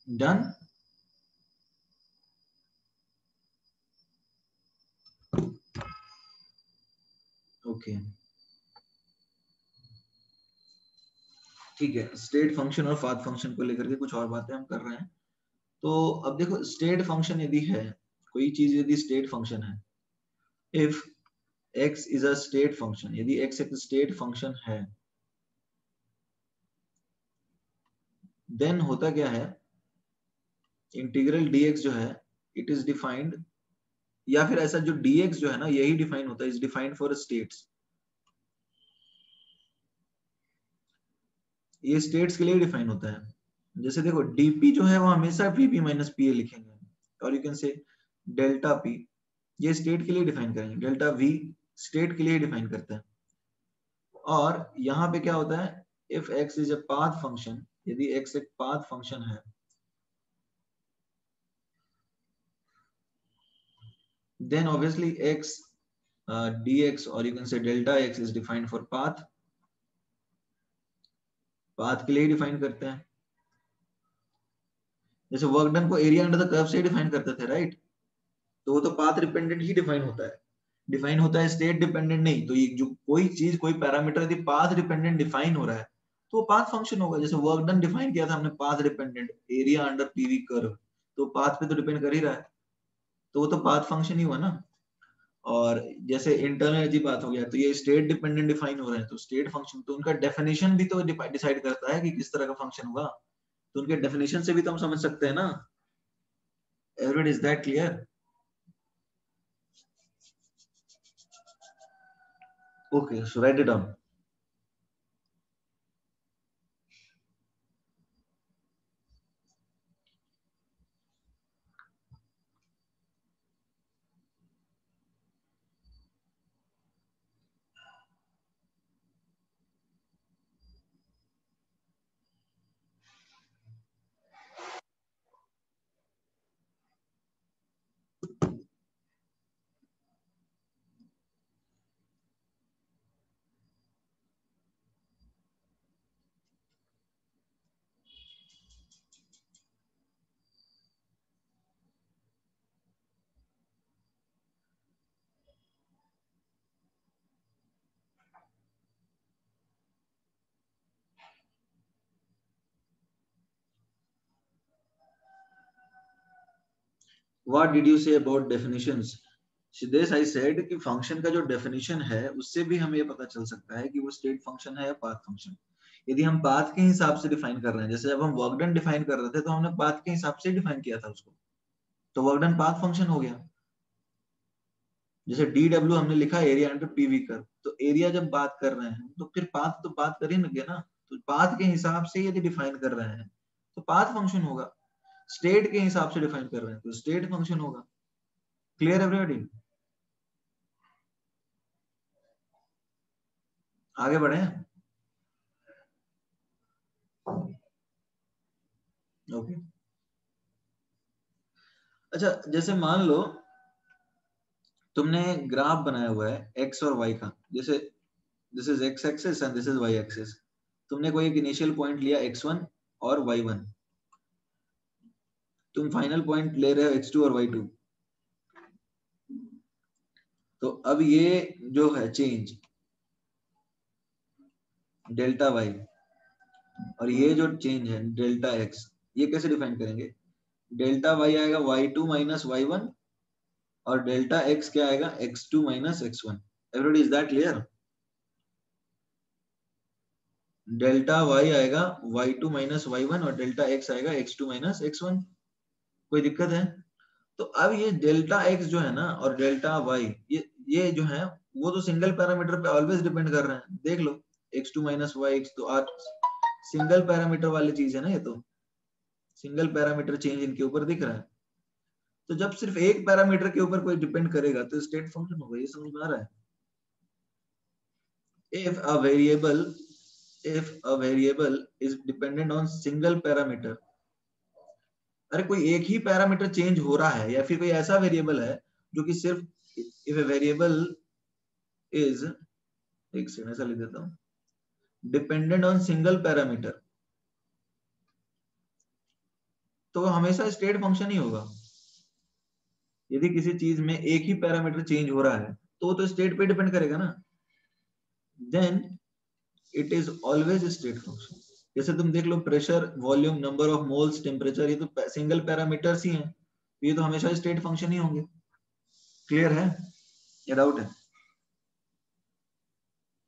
Done. Okay, ठीक है, स्टेट फंक्शन और पाथ फंक्शन को लेकर के कुछ और बातें हम कर रहे हैं। तो अब देखो, स्टेट फंक्शन यदि है, कोई चीज यदि स्टेट फंक्शन है, if x is a state function, यदि x एक स्टेट फंक्शन है, देन होता क्या है, इंटीग्रल dx जो है इट इज डिफाइंड, या फिर ऐसा जो dx जो है ना यही डिफाइन होता है, इज डिफाइंड फॉर स्टेट्स। ये स्टेट्स के लिए डिफाइन होता है। जैसे देखो dp जो है वो हमेशा pb माइनस pa लिखेंगे, और you can say delta p, ये स्टेट के लिए डिफाइन करेंगे, डेल्टा v स्टेट के लिए डिफाइन करता है। और यहाँ पे क्या होता है, if x is a path function, यदि x एक पाथ फंक्शन है, then obviously x dx or you can say delta x is defined for path, path के लिए डिफाइन करते हैं। जैसे वर्क डन को एरिया अंडर द कर्व से डिफाइन करते थे, राइट? तो वो तो पाथ डिपेंडेंट ही डिफाइन होता है, डिफाइन होता है स्टेट डिपेंडेंट नहीं। तो ये जो कोई चीज, कोई पैरामीटर यदि पाथ डिपेंडेंट डिफाइन हो रहा है तो वो पाथ फंक्शन होगा। जैसे वर्क डन डिफाइन किया था हमने path dependent, area under PV curve, तो पाथ पे तो डिपेंड कर ही रहा है, तो वो तो पाथ फंक्शन ही हुआ ना। और जैसे इंटरनल एनर्जी बात हो गया, तो ये स्टेट डिपेंडेंट डिफाइन हो रहे हैं, तो स्टेट फंक्शन, तो उनका डेफिनेशन भी तो डिसाइड करता है कि किस तरह का फंक्शन होगा, तो उनके डेफिनेशन से भी तो हम समझ सकते हैं ना। Everybody, is that clear? Okay, so write it down. What did you say about definitions? Siddhesh, I said कि फंक्शन का जो डेफिनेशन है उससे भी हमें ये पता चल सकता है कि वो स्टेट फंक्शन है या पाथ फंक्शन। यदि हम पाथ के हिसाब से डिफाइन कर रहे हैं, जैसे जब हम वर्क डन डिफाइन कर रहे थे तो हमने पाथ के हिसाब से डिफाइन किया था उसको, तो वर्क डन पाथ फंक्शन हो गया। जैसे DW हमने लिखा एरिया अंडर PV कर, तो एरिया जब बात कर रहे हैं तो फिर पाथ तो बात कर ही ना, तो पाथ के हिसाब से यदि डिफाइन कर रहे हैं तो पाथ फंक्शन होगा। स्टेट के हिसाब से डिफाइन कर रहे हैं तो स्टेट फंक्शन होगा। Clear everybody? आगे बढ़े? ओके। अच्छा, जैसे मान लो तुमने ग्राफ बनाया हुआ है एक्स और वाई का, जैसे this is x axis and this is y axis. तुमने कोई एक इनिशियल पॉइंट लिया x1 और y1, तुम फाइनल पॉइंट ले रहे हो x2 और y2। तो अब ये जो है चेंज डेल्टा y और ये जो चेंज है डेल्टा x, ये कैसे डिफाइन करेंगे? डेल्टा y आएगा y2 माइनस y1 और डेल्टा x क्या आएगा? x2 minus x1। Everybody, is that clear? Delta y आएगा y2 माइनस y1 और डेल्टा x आएगा x2 माइनस x1। कोई दिक्कत है? तो अब ये डेल्टा x जो है ना और डेल्टा y, ये जो है वो तो सिंगल पैरामीटर पे ऑलवेज डिपेंड कर रहे हैं। देख लो x2 माइनस y x तो आज सिंगल पैरामीटर वाली चीज है ना, ये तो सिंगल पैरामीटर चेंज इनके ऊपर दिख रहा है। तो जब सिर्फ एक पैरामीटर के ऊपर कोई डिपेंड करेगा तो स्टेट फंक्शन होगा। ये समझ में आ रहा है? if a variable if a variable is dependent on single parameter, अरे कोई एक ही पैरामीटर चेंज हो रहा है या फिर कोई ऐसा वेरिएबल है जो कि सिर्फ, if a variable is, एक सेकंड ऐसा लिख देता हूं, डिपेंडेंट ऑन सिंगल पैरामीटर, तो हमेशा स्टेट फंक्शन ही होगा। यदि किसी चीज में एक ही पैरामीटर चेंज हो रहा है तो स्टेट पे डिपेंड करेगा ना, then it is always state function. जैसे तुम देख लो pressure, volume, number of moles, temperature, ये तो सिंगल पैरामीटर्स ही हैं, ये तो हमेशा स्टेट फंक्शन ही होंगे। क्लियर है या डाउट है?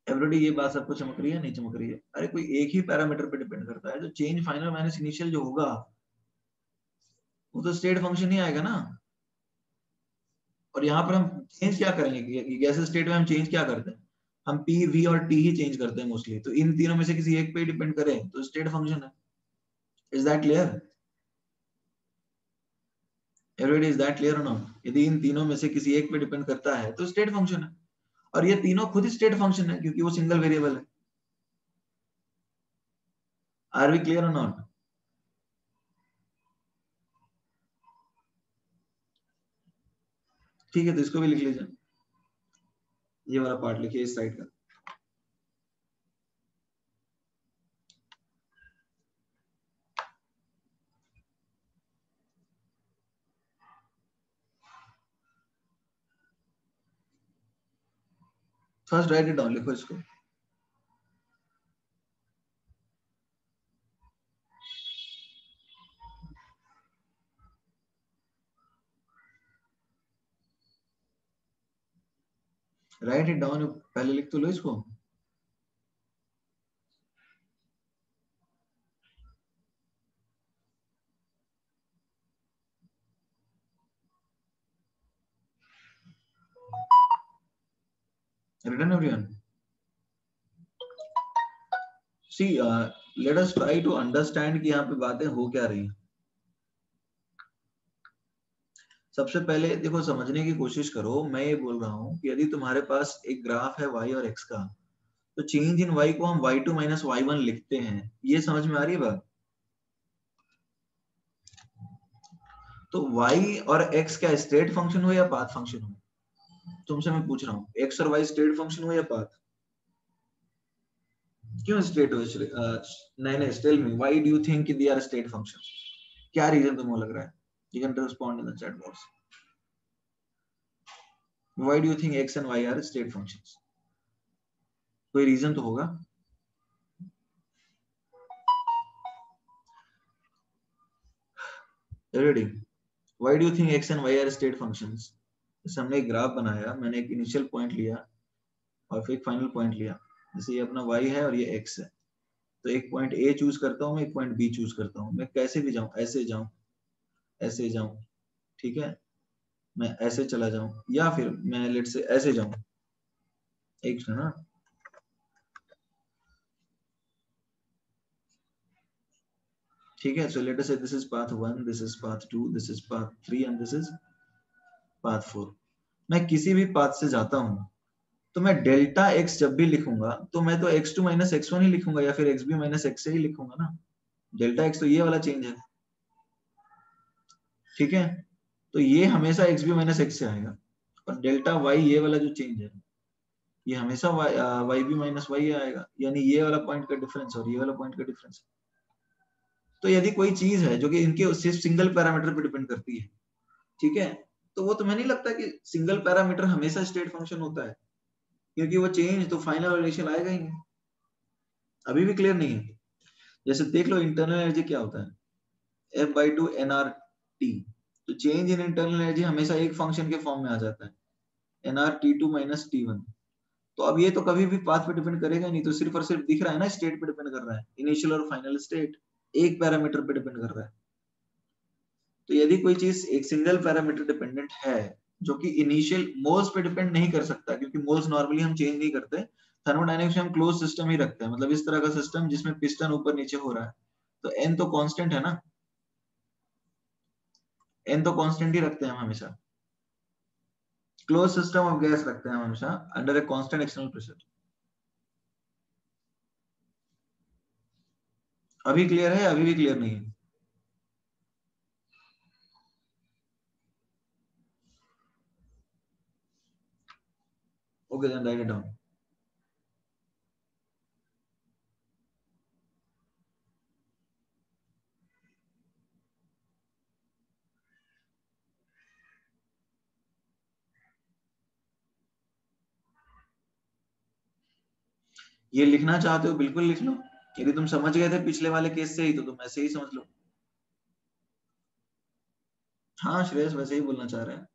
एवरीबॉडी, ये बात सबको चमक रही है नहीं चमक रही है? अरे कोई एक ही पैरामीटर पे डिपेंड करता है, जो चेंज फाइनल माइनस इनिशियल जो होगा वो तो स्टेट फंक्शन ही आएगा ना। और यहाँ पर हम चेंज क्या करेंगे? गैस स्टेट में हम चेंज क्या करते हैं? हम पी, वी और टी ही चेंज करते हैं मोस्टली, तो इन तीनों में से किसी एक पे डिपेंड करें तो स्टेट फंक्शन है। Is that clear? Everybody, is that clear और नॉट? यदि इन तीनों में से किसी एक पे डिपेंड करता है तो स्टेट फंक्शन है, और ये तीनों खुद ही स्टेट फंक्शन है क्योंकि वो सिंगल वेरिएबल है। आर वी क्लियर और नॉट? ठीक है, तो इसको भी लिख लीजिए, ये वाला पार्ट लिखिए इस साइड का। फर्स्ट राइट इट डाउन, लिखो इसको। राइट इट डाउन, पहले लिख तो लो इसको। Written everyone? See, let us try to understand कि यहाँ पे बातें हो क्या रही हैं। सबसे पहले देखो समझने की कोशिश करो, मैं ये बोल रहा हूँ कि यदि तुम्हारे पास एक ग्राफ है y और x का, तो चेंज इन y को हम y2 माइनस y1 लिखते हैं। ये समझ में आ रही है बात? तो y और x क्या स्टेट फंक्शन हो या पाथ फंक्शन हो? तुमसे मैं पूछ रहा हूँ, x और y स्टेट फंक्शन हो या पाथ? क्यों स्टेट हो? नहीं नहीं, tell me why do you think they are state function? क्या रीजन तुमको लग रहा है? You can respond in the chat box. Why do you think x and y are state functions? कोई रीजन तो होगा। Ready? Why do you think x and y are state functions? जैसे हमने एक ग्राफ बनाया, मैंने एक इनिशियल पॉइंट लिया और फिर एक फाइनल पॉइंट लिया। जैसे ये अपना y है और ये x है, तो एक पॉइंट A चूज करता हूँ, मैं एक पॉइंट B चूज करता हूँ। मैं कैसे भी जाऊँ, ऐसे जाऊँ, ऐसे जाऊँ, ठीक है, मैं ऐसे चला जाऊँ या फिर मैं लेट से ऐसे जाऊँ, एक है ना। ठीक है, सो लेट अस से this is path 1, this is path 2, this is path 3 and this is path 4। मैं किसी भी पाथ से जाता हूँ तो मैं डेल्टा x जब भी लिखूंगा तो मैं तो x2 माइनस x1 ही लिखूंगा या फिर xb माइनस x से ही लिखूंगा ना। डेल्टा x तो ये वाला चेंज है, ठीक है, तो ये हमेशा xb माइनस x से आएगा। और डेल्टा y ये वाला जो चेंज है ये हमेशा yb माइनस y आएगा, यानी ये वाला पॉइंट का डिफरेंस और ये वाला पॉइंट का डिफरेंस। तो यदि कोई चीज है जो कि इनके सिर्फ सिंगल पैरामीटर पे डिपेंड करती है, ठीक है, तो वो तुम्हें नहीं लगता कि सिंगल पैरामीटर हमेशा स्टेट फंक्शन होता है? क्योंकि वो चेंज तो फाइनल रिलेशन आएगा ही नहीं। अभी भी क्लियर नहीं है? जैसे देख लो इंटरनल एनर्जी क्या होता है, F/2 nRT। तो चेंज इन इंटरनल एनर्जी हमेशा एक फंक्शन के फॉर्म में आ जाता है, nRT2 माइनस T1। तो अब ये तो कभी भी पाथ पे डिपेंड करेगा नहीं, तो सिर्फ और सिर्फ दिख रहा है ना, स्टेट पे डिपेंड कर रहा है, इनिशियल और फाइनल स्टेट एक पैरामीटर पे डिपेंड कर रहा है। तो यदि कोई चीज एक सिंगल पैरामीटर डिपेंडेंट है जो कि इनिशियल मोल्स पे डिपेंड नहीं कर सकता, क्योंकि मोल्स नॉर्मली हम चेंज नहीं करते, थर्मोडायनेमिक्स में हम क्लोज सिस्टम ही रखते हैं, मतलब इस तरह का सिस्टम जिसमें पिस्टन ऊपर नीचे हो रहा है, तो एन तो कांस्टेंट है ना, एन तो कांस्टेंट ही रखते हैं हम हमेशा। क्लोज सिस्टम ऑफ गैस रखते हैं हम हमेशा under a constant external pressure. अभी क्लियर है? अभी भी क्लियर नहीं है? Okay then write it down. ये लिखना चाहते हो बिल्कुल लिख लो, यदि तुम समझ गए थे पिछले वाले केस से ही तो तुम ऐसे ही समझ लो। हाँ श्रेयस वैसे ही बोलना चाह रहे हैं।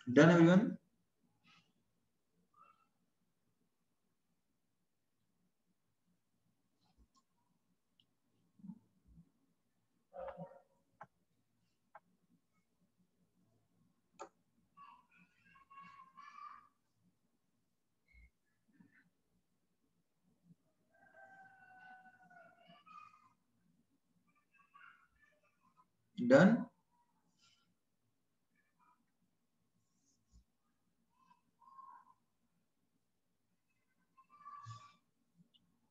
Done everyone? डन?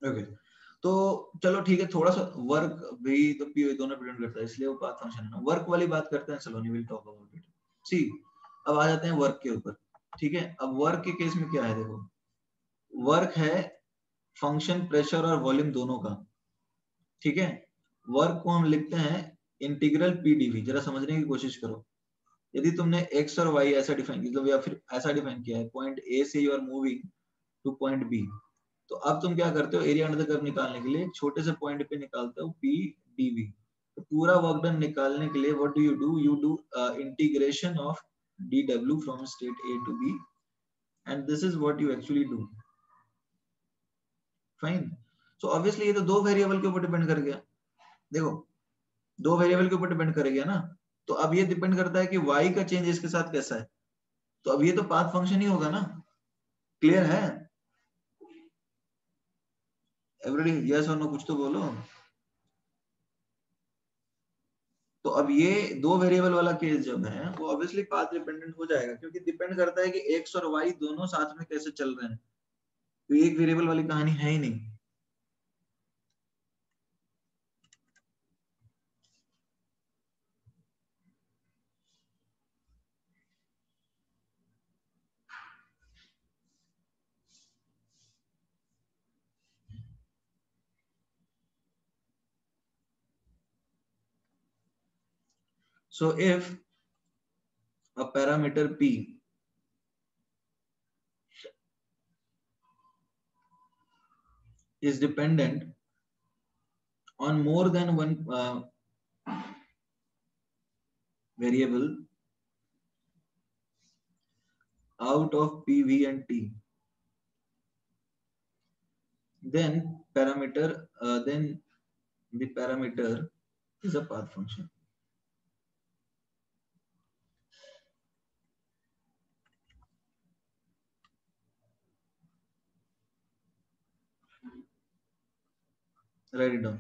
ओके, तो चलो ठीक है, थोड़ा सा वर्क भी तो पी दोनों डिपेंड करता है, इसलिए वो पाथ फंक्शन है ना। वर्क वाली बात करते हैं, चलो we will talk about it. See, अब आ जाते हैं वर्क के ऊपर। ठीक है, अब वर्क के केस में क्या है, देखो वर्क है फंक्शन प्रेशर और वॉल्यूम दोनों का। ठीक है, वर्क को हम लिखते हैं इंटीग्रल पी डीवी। जरा समझने की कोशिश करो, यदि तुमने एक्स और वाई ऐसा डिफाइन मतलब या फिर ऐसा डिफाइन किया है, पॉइंट ए से you are moving to point b, तो अब तुम क्या करते हो, एरिया अंडर द कर्व निकालने के लिए एक छोटे से पॉइंट पे निकालते हो पी डीवी। तो पूरा वर्क डन निकालने के लिए what do, you do integration of dw from state A to B, and this is what you actually do. Fine. So obviously ये तो दो वेरिएबल के ऊपर डिपेंड कर गया. देखो दो वेरिएबल के ऊपर डिपेंड कर गया ना, तो अब ये डिपेंड करता है कि y का चेंज इसके साथ कैसा है. तो अब ये तो पाथ फंक्शन ही होगा ना. क्लियर है एवरीबॉडी? यस और नो कुछ तो बोलो. तो अब ये दो वेरिएबल वाला केस जब है वो ऑब्वियसली पाथ डिपेंडेंट हो जाएगा, क्योंकि डिपेंड करता है कि x और y दोनों साथ में कैसे चल रहे हैं. तो एक वेरिएबल वाली कहानी है ही नहीं. So if a parameter p is dependent on more than one variable out of p, v and t, then the parameter is a path function. Write it down.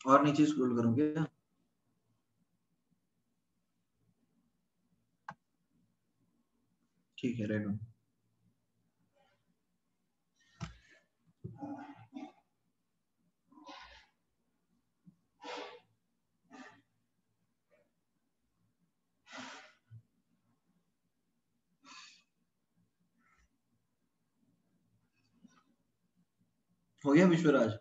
और नीचे स्क्रॉल करूं क्या? ठीक है, राइट डाउन. हो गया विश्वराज?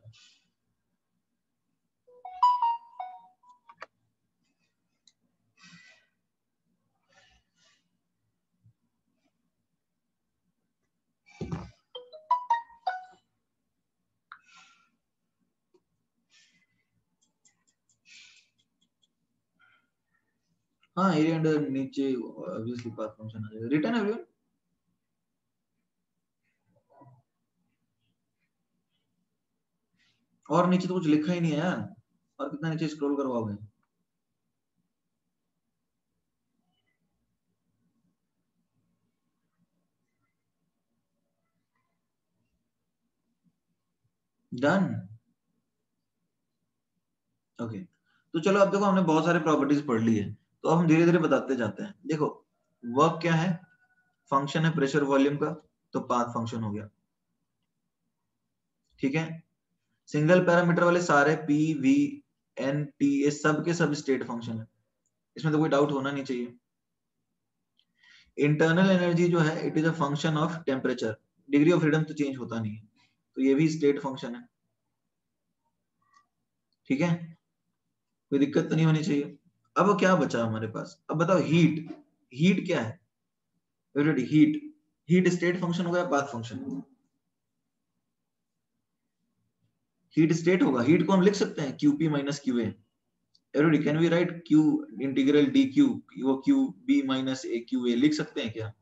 हाँ, area under नीचे ऑब्वियसली पाथ फंक्शन आ जाएगा. Return everyone. और नीचे तो कुछ लिखा ही नहीं है यार, और कितना नीचे स्क्रॉल करवाओगे? डन. ओके, तो चलो अब देखो हमने बहुत सारे प्रॉपर्टीज पढ़ ली है, तो अब हम धीरे धीरे बताते जाते हैं. देखो वर्क क्या है? फंक्शन है प्रेशर वॉल्यूम का, तो पाथ फंक्शन हो गया. ठीक है. सिंगल पैरामीटर वाले सारे पी वी एन टी ये सब के सब स्टेट फंक्शन है, इसमें तो कोई डाउट होना नहीं चाहिए. इंटरनल एनर्जी जो है it is a function of temperature. Degree of freedom तो चेंज होता नहीं है, तो ये भी स्टेट फंक्शन है. ठीक है, कोई दिक्कत तो नहीं होनी चाहिए. अब क्या बचा हमारे पास? अब बताओ हीट. हीट क्या है? हीट. हीट स्टेट फंक्शन होगा या पाथ फंक्शन? हीट स्टेट होगा. हीट को हम लिख सकते हैं QP minus QA. Everybody can we write q integral dq, वो q b minus a q a लिख सकते हैं क्या?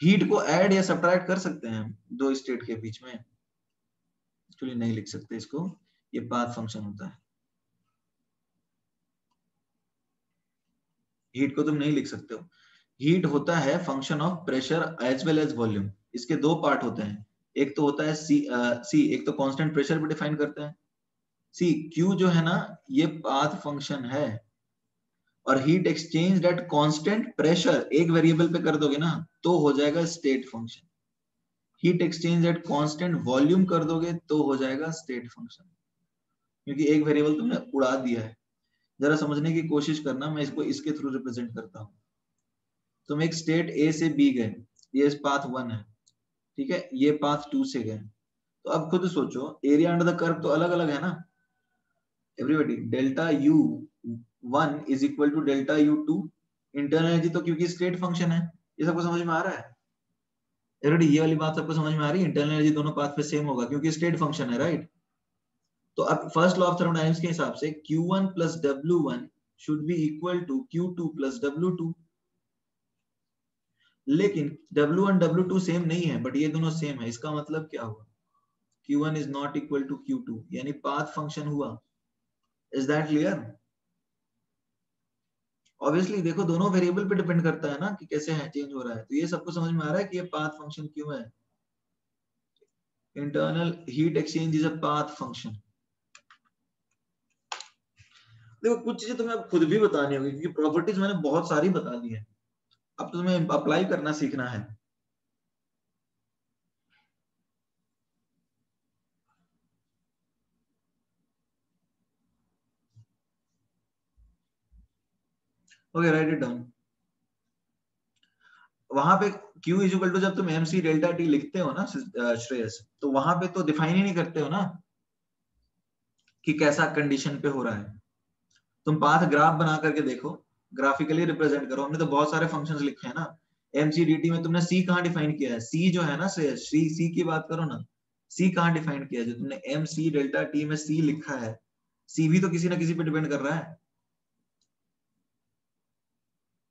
हीट को ऐड या सब्ट्रैक्ट कर सकते हैं दो स्टेट के बीच में? एक्चुअली नहीं लिख सकते इसको, ये पाथ फंक्शन होता है। हीट को तुम नहीं लिख सकते हो। हीट होता है function of pressure as well as volume. इसके दो पार्ट होते हैं, एक तो होता है सी एक तो कांस्टेंट प्रेशर पे डिफाइन करते हैं। सी क्यू जो है ना, ये पाथ फंक्शन है, और heat exchange at constant pressure एक वेरिएबल पे कर दोगे ना तो हो जाएगा state function. Heat exchange at constant volume कर दोगे तो हो जाएगा स्टेट फंक्शन, क्योंकि एक वेरिएबल तुमने उड़ा दिया है। जरा समझने की कोशिश करना, मैं इसको इसके थ्रू रिप्रेजेंट करता हूँ। तुम एक स्टेट ए से बी गए, ये पाथ 1 है, ठीक है, ये पाथ 2 से गए, तो अब खुद सोचो एरिया अंडर द कर्व तो अलग अलग है ना everybody. Delta U 1 is equal to delta U 2 internal energy, तो क्योंकि स्टेट फंक्शन है। ये सबको समझ में आ रहा है एवरीबॉडी? ये वाली बात सबको समझ में आ रही है? इंटरनल एनर्जी दोनों पाथ पे सेम होगा क्योंकि स्टेट फंक्शन है, राइट? तो अब फर्स्ट लॉ ऑफ थर्मोडायनामिक्स के हिसाब से Q1 plus W1 should be equal to Q2 plus W2। लेकिन W1 W2 सेम नहीं है, बट ये दोनों सेम है। इसका मतलब क्या हुआ? Q1 is not equal to Q2, यानी पाथ फंक्शन हुआ। Is that clear? ऑब्वियसली देखो दोनों वेरिएबल पे डिपेंड करता है ना कि कैसे है चेंज हो रहा है। तो ये सबको समझ में आ रहा है कि ये पाथ फंक्शन क्यों है। Internal heat exchange is a path function. देखो कुछ चीजें तुम्हें अब खुद भी बतानी होगी, क्योंकि प्रॉपर्टीज मैंने बहुत सारी बता दी है, अब तो तुम्हें अप्लाई करना सीखना है। Okay, right it down. वहां पे Q इज इक्वल टू, जब तुम MC डेल्टा T लिखते हो ना श्रेयस, तो वहां पे तो डिफाइन ही नहीं करते हो ना कि कैसा कंडीशन पे हो रहा है। तुम पाथ ग्राफ बना करके देखो, ग्राफिकली रिप्रेजेंट करो। हमने तो बहुत सारे फंक्शंस लिखे हैं ना। MCDT में तुमने C कहाँ डिफाइन किया है? C जो है ना श्रेयस, C की बात करो ना, C कहाँ डिफाइन किया है? जो तुमने MC डेल्टा T में C लिखा है, C भी तो किसी ना किसी पे डिपेंड कर रहा है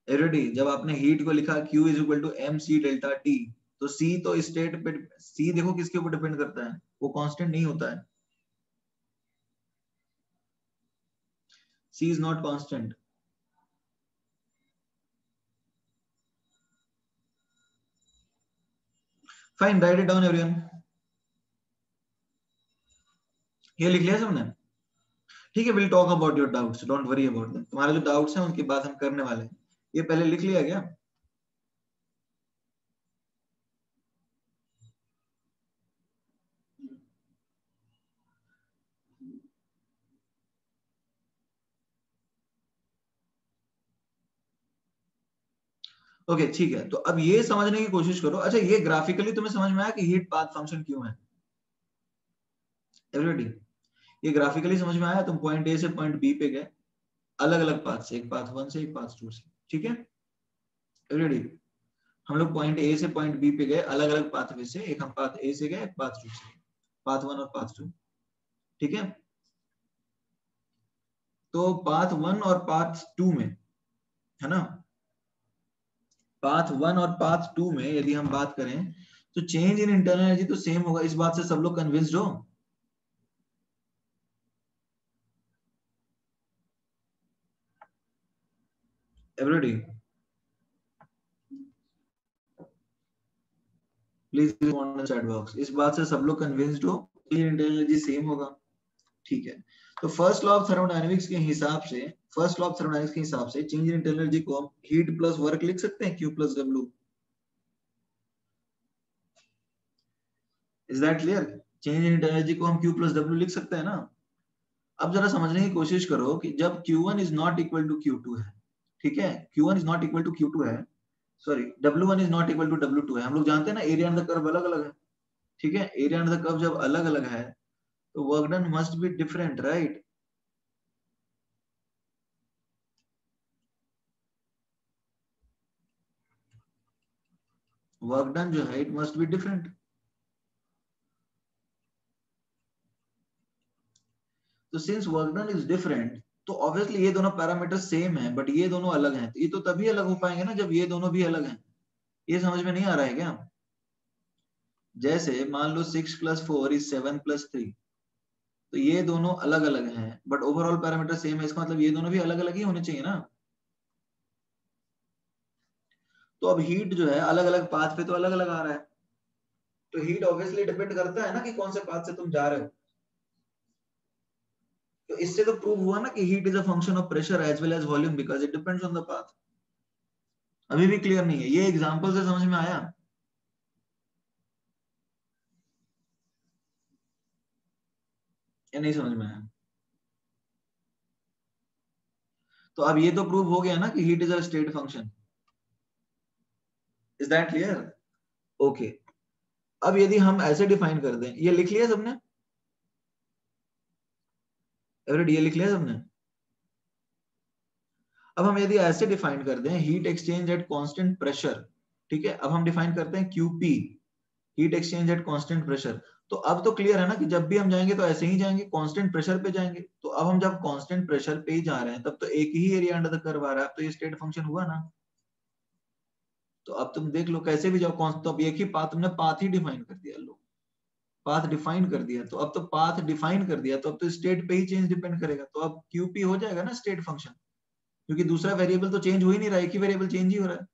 एवरीडी। जब आपने हीट को लिखा Q is equal to MC delta T, तो C तो स्टेट पे, C देखो किसके ऊपर डिपेंड करता है, वो कांस्टेंट नहीं होता है। C is not constant. Fine, write it down everyone. ये लिख लिया सबने? ठीक है, we'll talk about your doubts. Don't worry about them. तुम्हारे जो डाउट्स हैं उनकी बात हम करने वाले हैं। ये पहले लिख लिया क्या? ओके ठीक है, तो अब ये समझने की कोशिश करो। अच्छा, ये ग्राफिकली तुम्हें समझ में आया कि हीट पाथ फंक्शन क्यों है एवरीबॉडी? ये ग्राफिकली समझ में आया? तुम पॉइंट ए से पॉइंट बी पे गए अलग अलग पाथ से, एक पाथ 1 से एक पाथ 2 से, ठीक है एवरीबॉडी? हम लोग पॉइंट ए से पॉइंट बी पे गए अलग अलग पाथवे से, एक हम पाथ ए से गए, एक पाथ 2 से, पाथ 1 और पाथ 2, ठीक है? तो पाथ 1 और पाथ 2 में, है ना, पाथ 1 और पाथ 2 में यदि हम बात करें तो चेंज इन इंटरनल एनर्जी तो सेम होगा। इस बात से सब लोग कन्विंस्ड हो everybody? Please respond in chat box. इस बात से सब लोग कन्विंस्ड हो कि इंटरनल एनर्जी सेम होगा, ठीक है? तो फर्स्ट लॉ ऑफ थर्मोडायनामिक्स के हिसाब से, फर्स्ट लॉ ऑफ थर्मोडायनामिक्स के हिसाब से चेंज इन इंटरनल एनर्जी को हम हीट प्लस वर्क लिख सकते हैं, Q plus W। Is that clear? Change in internal energy को हम Q प्लस W लिख सकते हैं ना। अब जरा समझने की कोशिश करो कि जब Q1 is not equal to Q2 है, ठीक है, Q1 is not equal to Q2 है, sorry W1 is not equal to W2 है। हम लोग जानते हैं ना एरिया अंडर द कर्व अलग अलग है, ठीक है? एरिया अंडर द कर्व जब अलग अलग है तो work done must be different, right? Work done जो है इट मस्ट बी डिफरेंट। तो since work done is different, तो ऑब्वियसली ये दोनों पैरामीटर सेम है बट ये दोनों अलग हैं, तो ये तो तभी अलग हो पाएंगे ना जब ये दोनों भी अलग हैं। ये समझ में नहीं आ रहा है क्या? जैसे मान लो 6 + 4 = 7 + 3, तो ये दोनों अलग अलग हैं बट ओवरऑल पैरामीटर सेम है, इसका मतलब ये दोनों भी अलग अलग ही होने चाहिए ना। तो अब हीट जो है अलग अलग पाथ पे तो अलग अलग आ रहा है, तो हीट ऑब्वियसली डिपेंड करता है ना कि कौन से पाथ से तुम जा रहे हो। तो इससे तो प्रूव हुआ ना कि heat is a function of pressure as well as volume because it depends on the path. अभी भी क्लियर नहीं है? ये एग्जांपल से समझ में आया? या नहीं समझ में आया? तो अब ये तो प्रूव हो गया ना कि heat is a state function. Is that clear? Okay. अब यदि हम ऐसे डिफाइन कर दें, ये लिख लिया सबने? एवरीबॉडी ये लिख लिया सबने? अब हम यदि ऐसे डिफाइन कर दें heat exchange at constant pressure, ठीक है, अब हम डिफाइन करते हैं QP, heat exchange at constant pressure. तो अब तो क्लियर है ना कि जब भी हम जाएंगे तो ऐसे ही जाएंगे, कांस्टेंट प्रेशर पे जाएंगे। तो अब हम जब कांस्टेंट प्रेशर पे ही जा रहे हैं तब तो एक ही एरिया अंडर द कर्व आ रहा है, तो ये स्टेट फंक्शन हुआ ना। तो अब तुम देख लो कैसे भी जाओ, तो अब एक ही पाथ, तुमने पाथ ही डिफाइन कर दिया, लो पाथ डिफाइन कर दिया, तो अब तो पाथ डिफाइन कर दिया तो अब तो स्टेट पे ही चेंज डिपेंड करेगा, तो अब QP हो जाएगा ना स्टेट फंक्शन, क्योंकि दूसरा वेरिएबल तो चेंज हो ही नहीं रहा है, एक ही वेरिएबल चेंज ही हो रहा है।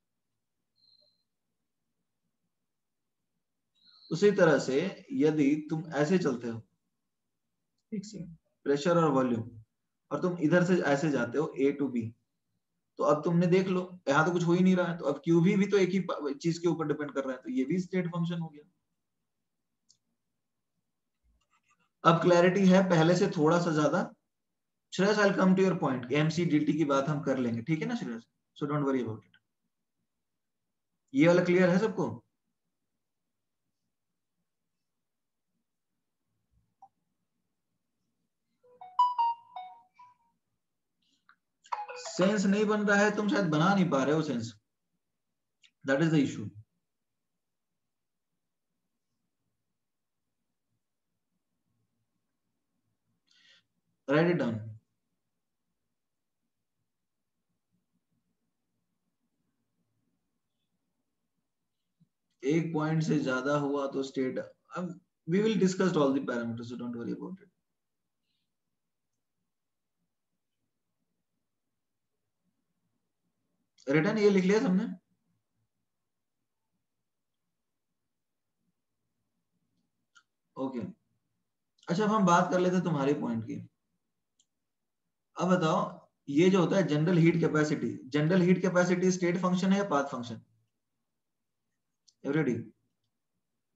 उसी तरह से यदि तुम ऐसे चलते हो, एक सेकंड, प्रेशर और वॉल्यूम, और तुम इधर से ऐसे जाते हो A to B, तो अब तुमने देख लो यहाँ तो कुछ हो ही नहीं रहा है, तो अब QV भी तो एक ही चीज के ऊपर डिपेंड कर रहा है, तो ये भी स्टेट फंक्शन हो गया। अब क्लैरिटी है पहले से थोड़ा सा ज्यादा? Shreyas, I will come to your point, MCDT की बात हम कर लेंगे, ठीक है ना Shreyas? So don't worry about it. ये वाला क्लियर है सबको? सेंस नहीं बन रहा है, तुम शायद बना नहीं पा रहे हो sense, that is the issue. Write it down. एक पॉइंट से ज्यादा हुआ तो स्टेट, अब we will discuss all the parameters, so don't worry about it. Return ये लिख लिया सबने? ओके। अच्छा, अब हम बात कर लेते हैं तुम्हारे पॉइंट की। अब बताओ, ये जो होता है general heat capacity, general heat capacity state function है या path function? Everybody,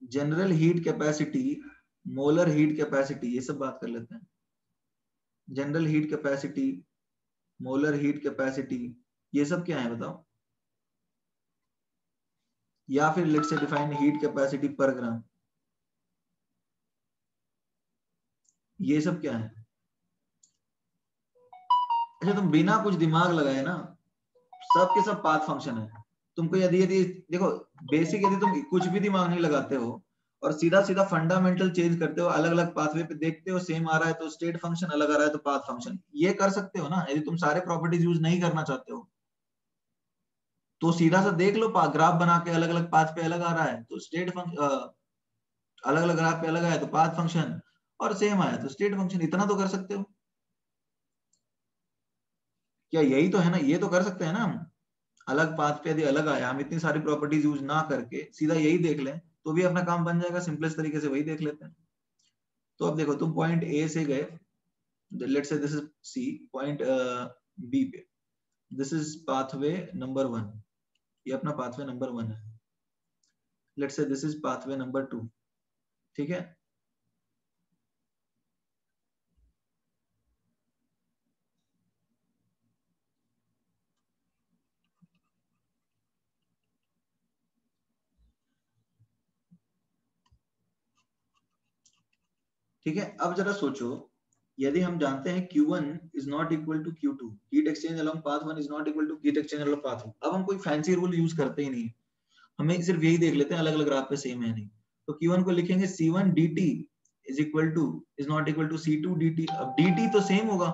general heat capacity, molar heat capacity, ये सब बात कर लेते हैं। General heat capacity, molar heat capacity, ये सब क्या है बताओ? या फिर let's say define heat capacity पर ग्राम, ये सब क्या है? अच्छा, तुम बिना कुछ दिमाग लगाए ना, सब के सब पाथ फंक्शन है। तुमको यदि यदि देखो, बेसिक यदि तुम कुछ भी दिमाग नहीं लगाते हो और सीधा सीधा फंडामेंटल चेंज करते हो, अलग अलग पाथवे पे देखते हो सेम आ रहा है तो स्टेट फंक्शन, अलग आ रहा है तो पाथ फंक्शन, ये कर सकते हो ना। यदि तुम सारे प्रॉपर्टीज यूज नहीं करना चाहते हो तो सीधा सा देख लो, ग्राफ बना के अलग अलग पाथ पे अलग आ रहा है तो स्टेट फंक्शन, अलग अलग ग्राफ पे अलग आया तो पाथ फंक्शन, और सेम आया तो स्टेट फंक्शन, इतना तो कर सकते हो। क्या यही तो है ना? ये तो कर सकते हैं ना हम। अलग पाथ पे यदि अलग आया, हम इतनी सारी प्रॉपर्टीज यूज ना करके सीधा यही देख लें तो भी अपना काम बन जाएगा, सिंपलेस्ट तरीके से वही देख लेते हैं। तो अब देखो, तुम पॉइंट ए से गए, let's say this is C, point B पे, दिस इज पाथवे नंबर 1, ये अपना पाथवे नंबर 1 है। Let's say this is pathway number 2, ठीक है? ठीक है, अब जरा सोचो, यदि हम जानते हैं Q1 is not equal to Q2, heat exchange along path 1 is not equal to heat exchange along path 2, अब हम कोई फैंसी रूल यूज करते ही नहीं, हमें सिर्फ यही देख लेते हैं अलग अलग ग्राफ पे सेम है नहीं, तो Q1 को लिखेंगे C1 dt is equal to is not equal to C2 dt। अब dt तो सेम होगा,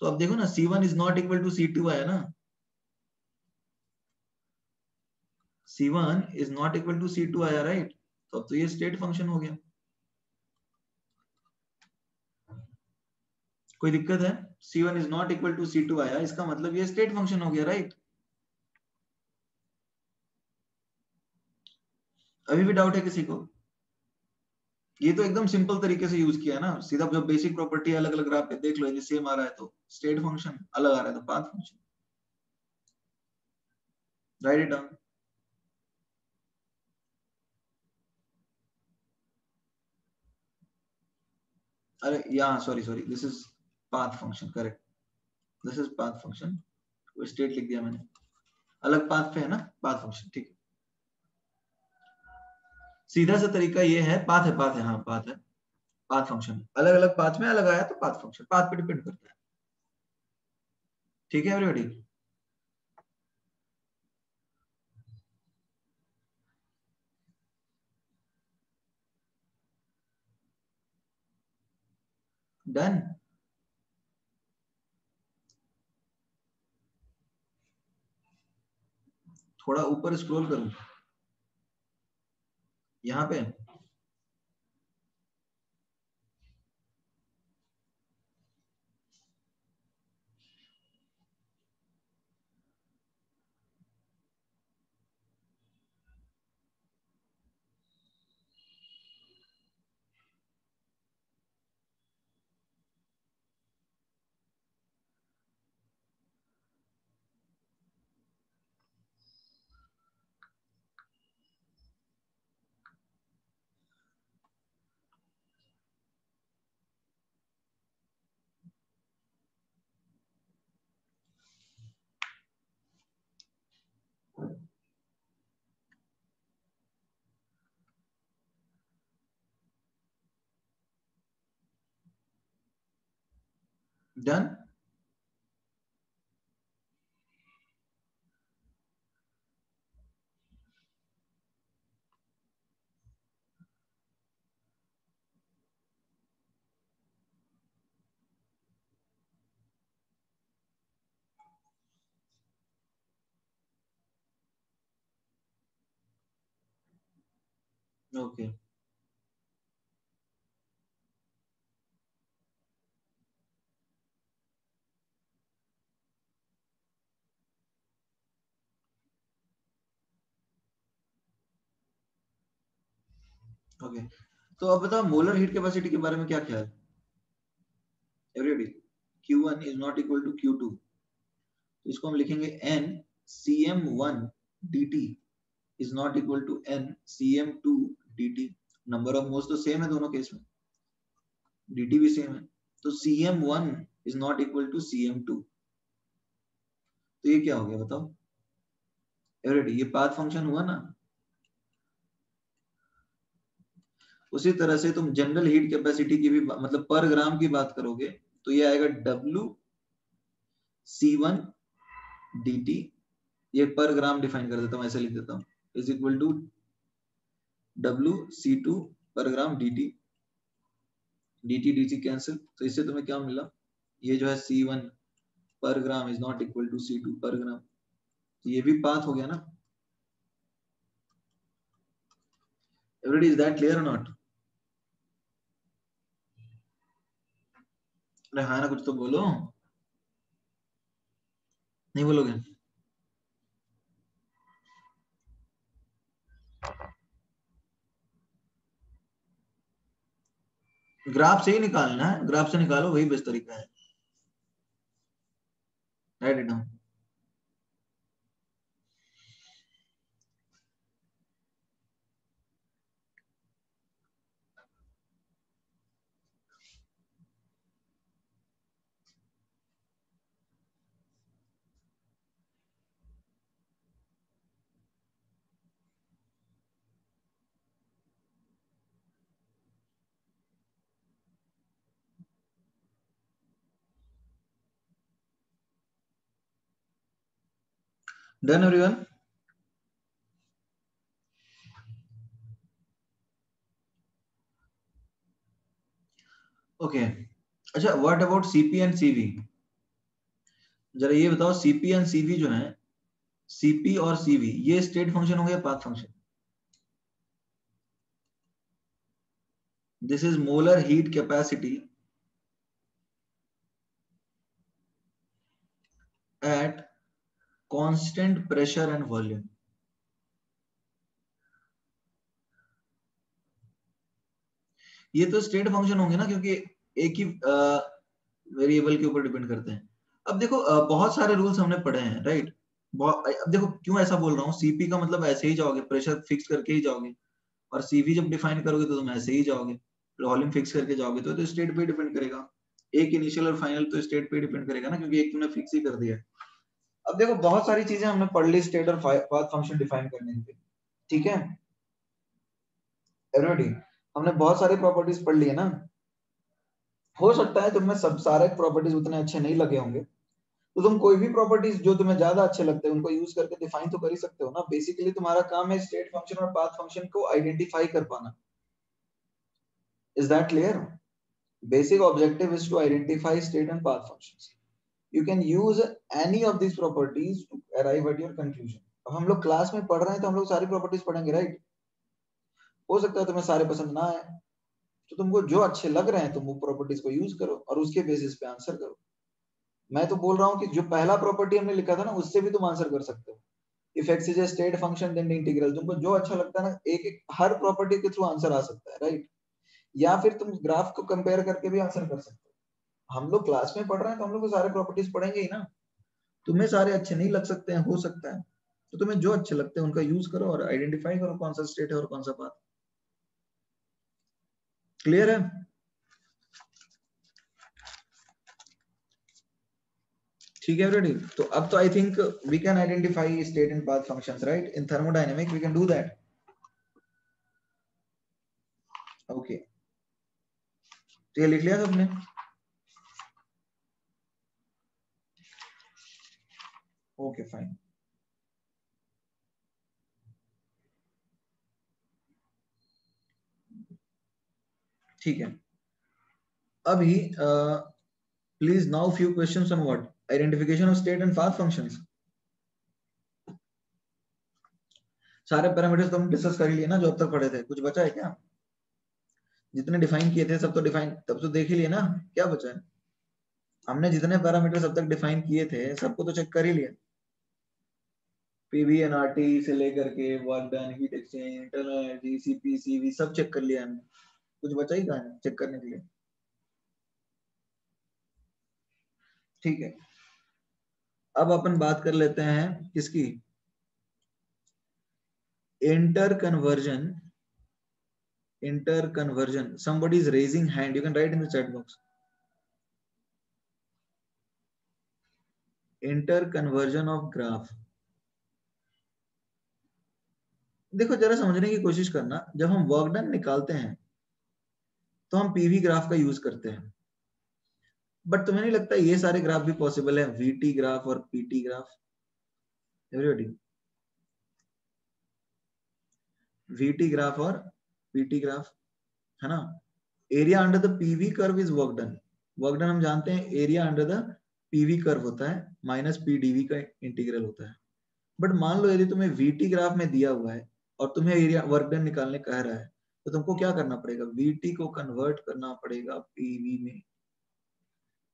तो अब देखो ना C1 is not equal to C2 आया ना, C1 is not equal to C2 आया, राइट। तो अब तो ये स्टेट फंक्शन हो गया। कोई दिक्कत है? C1 is not equal to C2 आया, इसका मतलब ये स्टेट फंक्शन हो गया, राइट। अभी भी डाउट है किसी को? ये तो एकदम सिंपल तरीके से यूज किया है ना, सीधा जब बेसिक प्रॉपर्टी अलग अलग ग्राफ पे देख लो, यदि सेम आ रहा है तो स्टेट फंक्शन, अलग आ रहा है तो path function, right it down. अरे यहाँ sorry sorry, this is path function, correct, this is path function, state लिख दिया मैंने, अलग पाथ पे है ना पाथ फंक्शन, ठीक है। सीधा सा तरीका ये है, पाथ है, हाँ पाथ है, पाथ फंक्शन अलग अलग पाथ में अलग आया तो पाथ फंक्शन, पाथ पे डिपेंड करता है, ठीक है एवरीबॉडी। डन। थोड़ा ऊपर स्क्रॉल करूं यहाँ पे, डन। ओके ओके, तो अब बताओ मोलर हीट कैपेसिटी के बारे में क्या ख्याल है everybody. Q1 is not equal to Q2, तो इसको हम लिखेंगे n Cm1 dt is not equal to n Cm2 dt। Number of moles तो सेम है दोनों केस में, dt भी सेम है, तो Cm1 is not equal to Cm2। तो ये क्या हो गया बताओ एवरीबॉडी, ये पाथ फंक्शन हुआ ना। उसी तरह से तुम जनरल हीट कैपेसिटी की भी मतलब पर ग्राम की बात करोगे तो ये आएगा W C1 dt, ये पर ग्राम डिफाइन कर देता हूं, ऐसे लिख देता हूं, is equal to W C2 per gram dt, dt dt cancel, तो इससे तुम्हें क्या मिला, ये जो है C1 per gram is not equal to C2 per ग्राम, तो ये भी पाथ हो गया ना एवरीबॉडी, इज दैट क्लियर और नॉट? अरे हाँ ना, कुछ तो बोलो, नहीं बोलोगे? ग्राफ से ही निकालना है, ग्राफ से निकालो, वही बेस्ट तरीका है, write it down. Done everyone. Okay अच्छा, what about CP and CV? जरा ये बताओ, सीपी एंड सीवी जो है, सीपी और सीवी ये स्टेट फंक्शन हो गया, path function? This is molar heat capacity at constant pressure and volume. ये तो स्टेट फंक्शन होंगे ना, क्योंकि एक ही वेरिएबल के ऊपर डिपेंड करते हैं। अब देखो बहुत सारे रूल्स हमने पढ़े हैं, राइट? अब देखो क्यों ऐसा बोल रहा हूँ, सीपी का मतलब ऐसे ही जाओगे, प्रेशर फिक्स करके ही जाओगे, और सीवी जब डिफाइन करोगे तो तुम ऐसे ही जाओगे, वॉल्यूम फिक्स करके जाओगे, तो स्टेट पे डिपेंड करेगा। एक इनिशियल और फाइनल तो स्टेट पे डिपेंड करेगा ना, क्योंकि एक तुमने फिक्स ही कर दिया। अब देखो बहुत सारी चीजें हमने पढ़ ली स्टेट और पाथ फंक्शन डिफाइन करने के लिए, ठीक है एवरीबॉडी? हमने बहुत सारी प्रॉपर्टीज पढ़ ली है ना। हो सकता है तुम्हें सब सारे प्रॉपर्टीज उतने अच्छे नहीं लगे होंगे, तो तुम कोई भी प्रॉपर्टीज जो तुम्हें ज्यादा अच्छे लगते हैं उनको यूज करके डिफाइन तो कर ही सकते हो ना। बेसिकली तुम्हारा काम है स्टेट फंक्शन और पाथ फंक्शन को आइडेंटिफाई कर पाना। Is that clear? Basic objective is to identify state and path functions. You can use any of these properties to arrive at your conclusion. अब हम लोग क्लास में पढ़ रहे हैं तो हम लोग सारी प्रॉपर्टीज पढ़ेंगे, राइट? हो सकता है तुम्हें सारे पसंद ना आए, तो तुमको जो अच्छे लग रहे हैं तुम वो प्रॉपर्टीज को यूज करो और उसके बेसिस पे आंसर करो। मैं तो बोल रहा हूँ कि जो पहला प्रॉपर्टी हमने लिखा था ना, उससे भी तुम आंसर कर सकते हो। If X is a state function then integral, तुमको जो अच्छा लगता है ना, एक एक हर प्रॉपर्टी के थ्रू आंसर आ सकता है, राइट? या फिर तुम ग्राफ को कंपेयर करके भी आंसर कर सकते हो। हम लोग क्लास में पढ़ रहे हैं तो हम लोग सारे प्रॉपर्टीज पढ़ेंगे ही ना। तुम्हें सारे अच्छे नहीं लग सकते हैं, हो सकता है, तो तुम्हें जो अच्छे लगते हैं उनका यूज करो और आइडेंटिफाई करो कौन सा स्टेट है और कौन सा पाथ। क्लियर है? ठीक है रेडी? तो अब तो I think we can identify state and path functions, right? In thermodynamic we can do that. Okay, तो ये लिख लिया सबने? Okay fine. ठीक है, अभी please now few questions on what identification of state and path functions. सारे parameters तो हम डिस्कस कर ही लिए ना जो अब तक पढ़े थे, कुछ बचा है क्या? जितने डिफाइन किए थे सब तो डिफाइन तब तो देख ही लिए ना, क्या बचा है? हमने जितने पैरामीटर्स अब तक डिफाइन किए थे सबको तो चेक कर ही लिया। पीवी एनआरटी से लेकर के work done, heat exchange, internal energy, CP CV सब चेक कर लिया हमने। कुछ बचा ही कहाँ है चेक करने के लिए? ठीक है, अब अपन बात कर लेते हैं किसकी? Inter conversion. Inter conversion, somebody is raising hand, you can write in the chat box. Inter conversion of graph. देखो जरा समझने की कोशिश करना, जब हम वर्क डन निकालते हैं तो हम पीवी ग्राफ का यूज करते हैं, बट तुम्हें नहीं लगता ये सारे ग्राफ भी पॉसिबल है, वीटी ग्राफ और PT graph? Everybody, VT graph और पीटी ग्राफ, है ना? Area under the PV curve is work done. Work done हम जानते हैं area under the PV curve होता है माइनस पीडीवी का इंटीग्रल होता है। बट मान लो यदि तुम्हें वीटी ग्राफ में दिया हुआ है और तुम्हें एरिया वर्क डन निकालने कह रहा है, तो तुमको क्या करना पड़ेगा? वीटी को कन्वर्ट करना पड़ेगा पीवी में,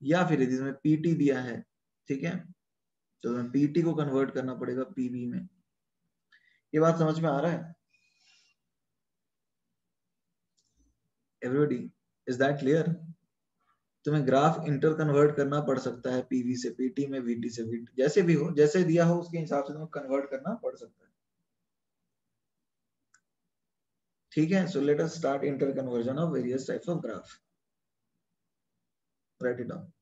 या फिर यदि तुम्हें पीटी दिया है, ठीक है, तो तुम्हें पीटी को कन्वर्ट करना पड़ेगा पीवी में। ये बात समझ में आ रहा है एवरीबॉडी? Is that clear? तुम्हें ग्राफ इंटर कन्वर्ट करना पड़ सकता है पीवी से पीटी में, वीटी से वीटी, जैसे भी हो, जैसे दिया हो उसके हिसाब से तुम्हें कन्वर्ट करना पड़ सकता है। ठीक है, so let us start inter conversion of various types of graph. Write it down.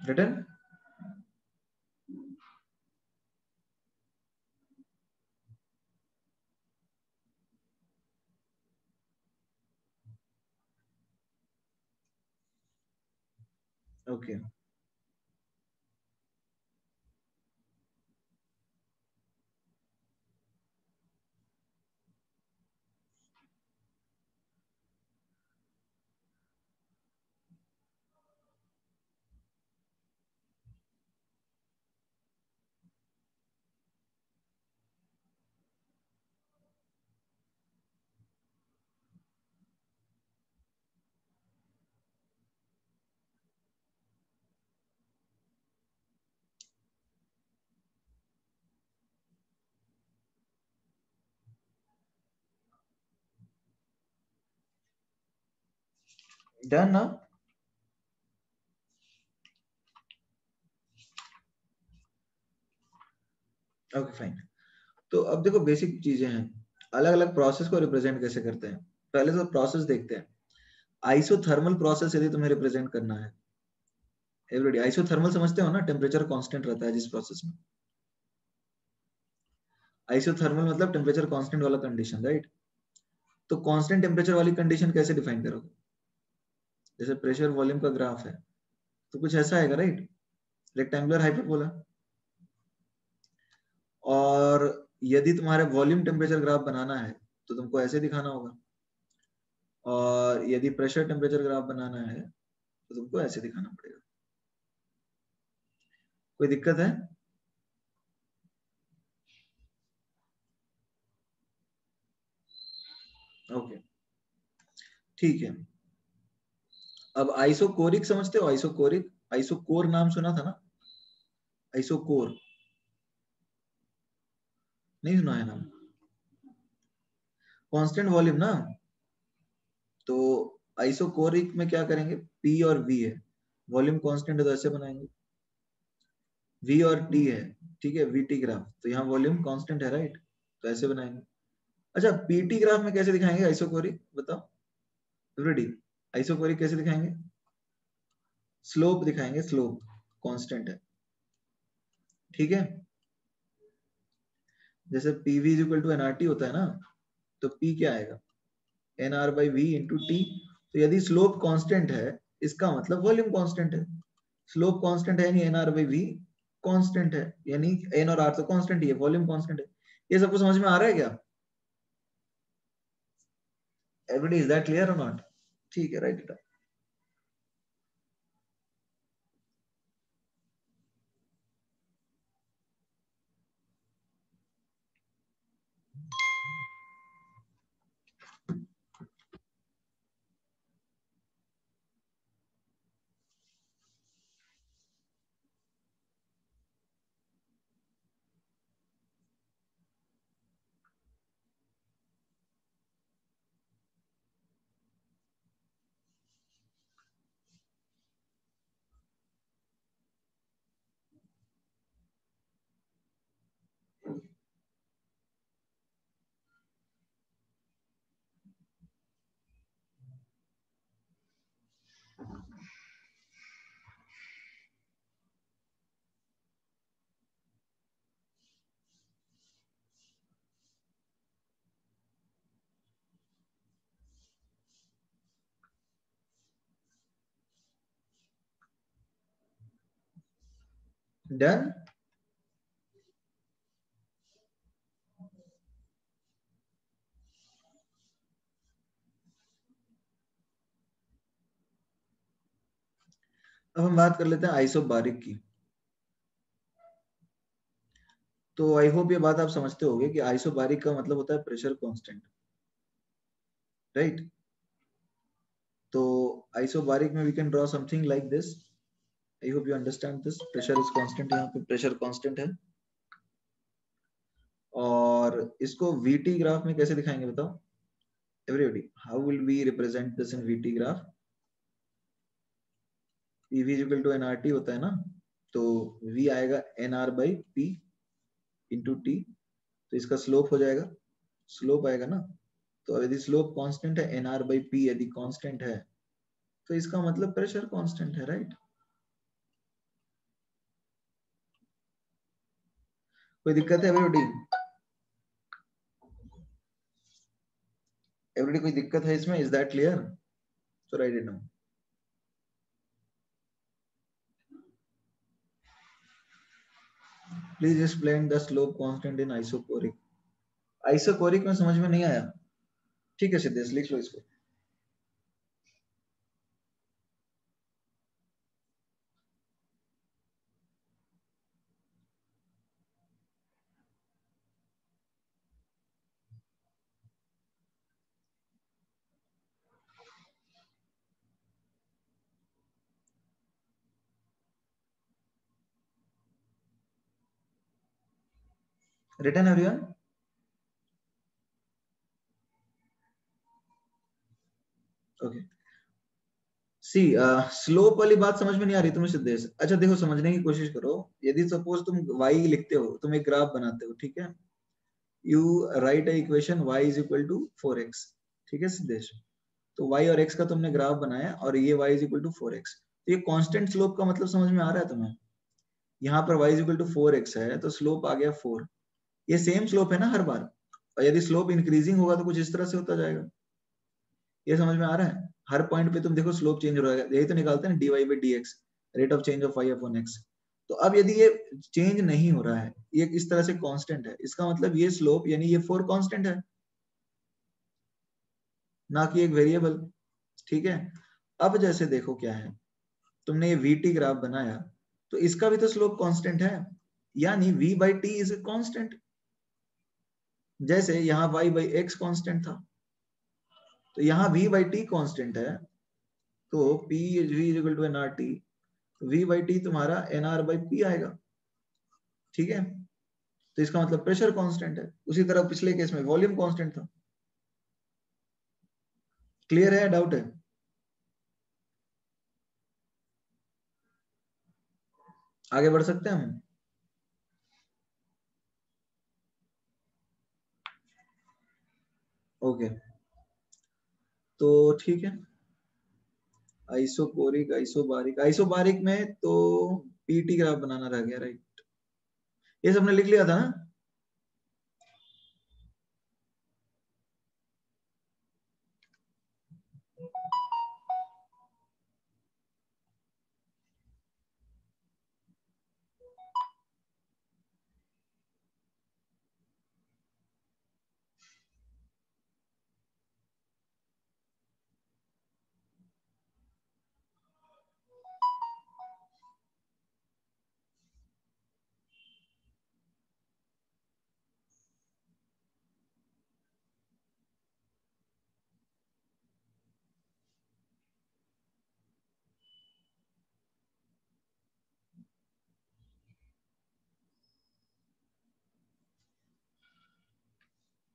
Written? Okay done ना। Okay fine. तो अब देखो बेसिक चीजें हैं, अलग अलग प्रोसेस को रिप्रेजेंट कैसे करते हैं। पहले तो प्रोसेस देखते हैं। आइसोथर्मल प्रोसेस यदि तुम्हें रिप्रेजेंट करना है, एवरीबॉडी आइसोथर्मल समझते हो ना, टेम्परेचर कांस्टेंट रहता है जिस प्रोसेस में। आइसोथर्मल मतलब टेम्परेचर कांस्टेंट वाला कंडीशन, राइट। तो कांस्टेंट टेम्परेचर वाली कंडीशन कैसे डिफाइन करोगे? जैसे प्रेशर वॉल्यूम का ग्राफ है, तो कुछ ऐसा आएगा, राइट, रेक्टेंगुलर हाइपरबोला। और यदि तुम्हारे वॉल्यूम टेम्परेचर ग्राफ बनाना है तो तुमको ऐसे दिखाना होगा, और यदि प्रेशर टेम्परेचर ग्राफ बनाना है तो तुमको ऐसे दिखाना पड़ेगा। कोई दिक्कत है? ओके ठीक है। अब आइसोकोरिक समझते हो? आइसोकोरिक, आइसोकोर नाम सुना था ना? आइसोकोर नहीं सुना है नाम? कांस्टेंट वॉल्यूम ना। तो आइसोकोरिक में क्या करेंगे, पी और वी है, वॉल्यूम कांस्टेंट है तो ऐसे बनाएंगे, वी और टी है, ठीक है, वी टी ग्राफ, तो यहाँ वॉल्यूम कांस्टेंट है, राइट, तो ऐसे बनाएंगे। अच्छा पीटी ग्राफ में कैसे दिखाएंगे आइसोकोरिक, बताओ रेडी। आइसोकोरिक कैसे दिखाएंगे? स्लोप दिखाएंगे, स्लोप कांस्टेंट है, ठीक है। जैसे PV is equal to NRT होता है ना, तो पी क्या आएगा, N R by V into T. तो यदि स्लोप कांस्टेंट है, इसका मतलब वॉल्यूम कांस्टेंट है। स्लोप कांस्टेंट है यानी N R by V constant है, यानी एन और आर तो कांस्टेंट ही है, वॉल्यूम कांस्टेंट है। ये सबको समझ में आ रहा है क्या? एवरीबॉडी, इज दैट क्लियर और नॉट? ठीक है, राइट इट। डन। अब हम बात कर लेते हैं आइसोबारिक की। तो आई होप ये बात आप समझते होंगे कि आइसोबारिक का मतलब होता है प्रेशर कांस्टेंट, राइट। तो आइसोबारिक में we can draw something like this. I hope you understand this. Pressure is constant, यहाँ पे प्रेशर कांस्टेंट है। और इसको वीटी ग्राफ में कैसे दिखाएंगे बताओ everybody, how will we represent this in VT graph? PV is equal to NRT होता है ना, तो वी आएगा NR by P into T, तो इसका स्लोप हो जाएगा, स्लोप आएगा ना। तो यदि स्लोप कांस्टेंट है, एनआर बाई पी यदि कांस्टेंट है, तो इसका मतलब प्रेशर कांस्टेंट है, राइट। कोई दिक्कत है एवरीबॉडी? एवरीबॉडी कोई दिक्कत है इसमें? Is that clear? So right it down. Please explain the slope constant in isochoric. Isochoric में समझ में नहीं आया, ठीक है सिद्धेश लिख लो इसको। Written everyone? Okay see, slope वाली बात समझ में नहीं आ रही तुम्हें सिद्धेश? अच्छा देखो समझने की कोशिश करो। यदि सपोज तुम y लिखते हो, तुम एक ग्राफ बनाते हो, ठीक है, you write a equation y is equal to 4x, ठीक है सिद्धेश, तो y और x का तुमने ग्राफ बनाया और ये y is equal to 4x, तो ये कांस्टेंट स्लोप का मतलब समझ में आ रहा है तुम्हें? यहाँ पर y is equal to 4x है तो स्लोप आ गया 4, ये सेम स्लोप है ना हर बार, और यदि स्लोप इंक्रीजिंग होगा तो कुछ इस तरह से होता जाएगा। ये समझ में आ रहा है? हर पॉइंट पे तुम देखो स्लोप चेंज हो रहा है, यही तो निकालते हैं ना dy by dx, rate of change of y upon x। तो अब यदि ये चेंज नहीं हो रहा है, ये इस तरह से कांस्टेंट है, इसका मतलब ये स्लोप यानी ये 4 कांस्टेंट है, ना कि एक वेरिएबल, ठीक है। अब जैसे देखो क्या है, तुमने ये vt ग्राफ बनाया तो इसका भी तो स्लोप कांस्टेंट है, यानी v by t is a constant. जैसे यहाँ y by x कांस्टेंट था, तो यहाँ v by t कांस्टेंट है, तो p is v is equal to nRT, v by t तुम्हारा nr by p आएगा, ठीक है। तो इसका मतलब प्रेशर कांस्टेंट है। उसी तरह पिछले केस में वॉल्यूम कांस्टेंट था। क्लियर है, डाउट है? आगे बढ़ सकते हैं हम? ओके तो ठीक है, आइसोकोरिक आइसोबारिक, आइसोबारिक में तो पीटी ग्राफ बनाना रह गया, राइट? ये सबने लिख लिया था ना?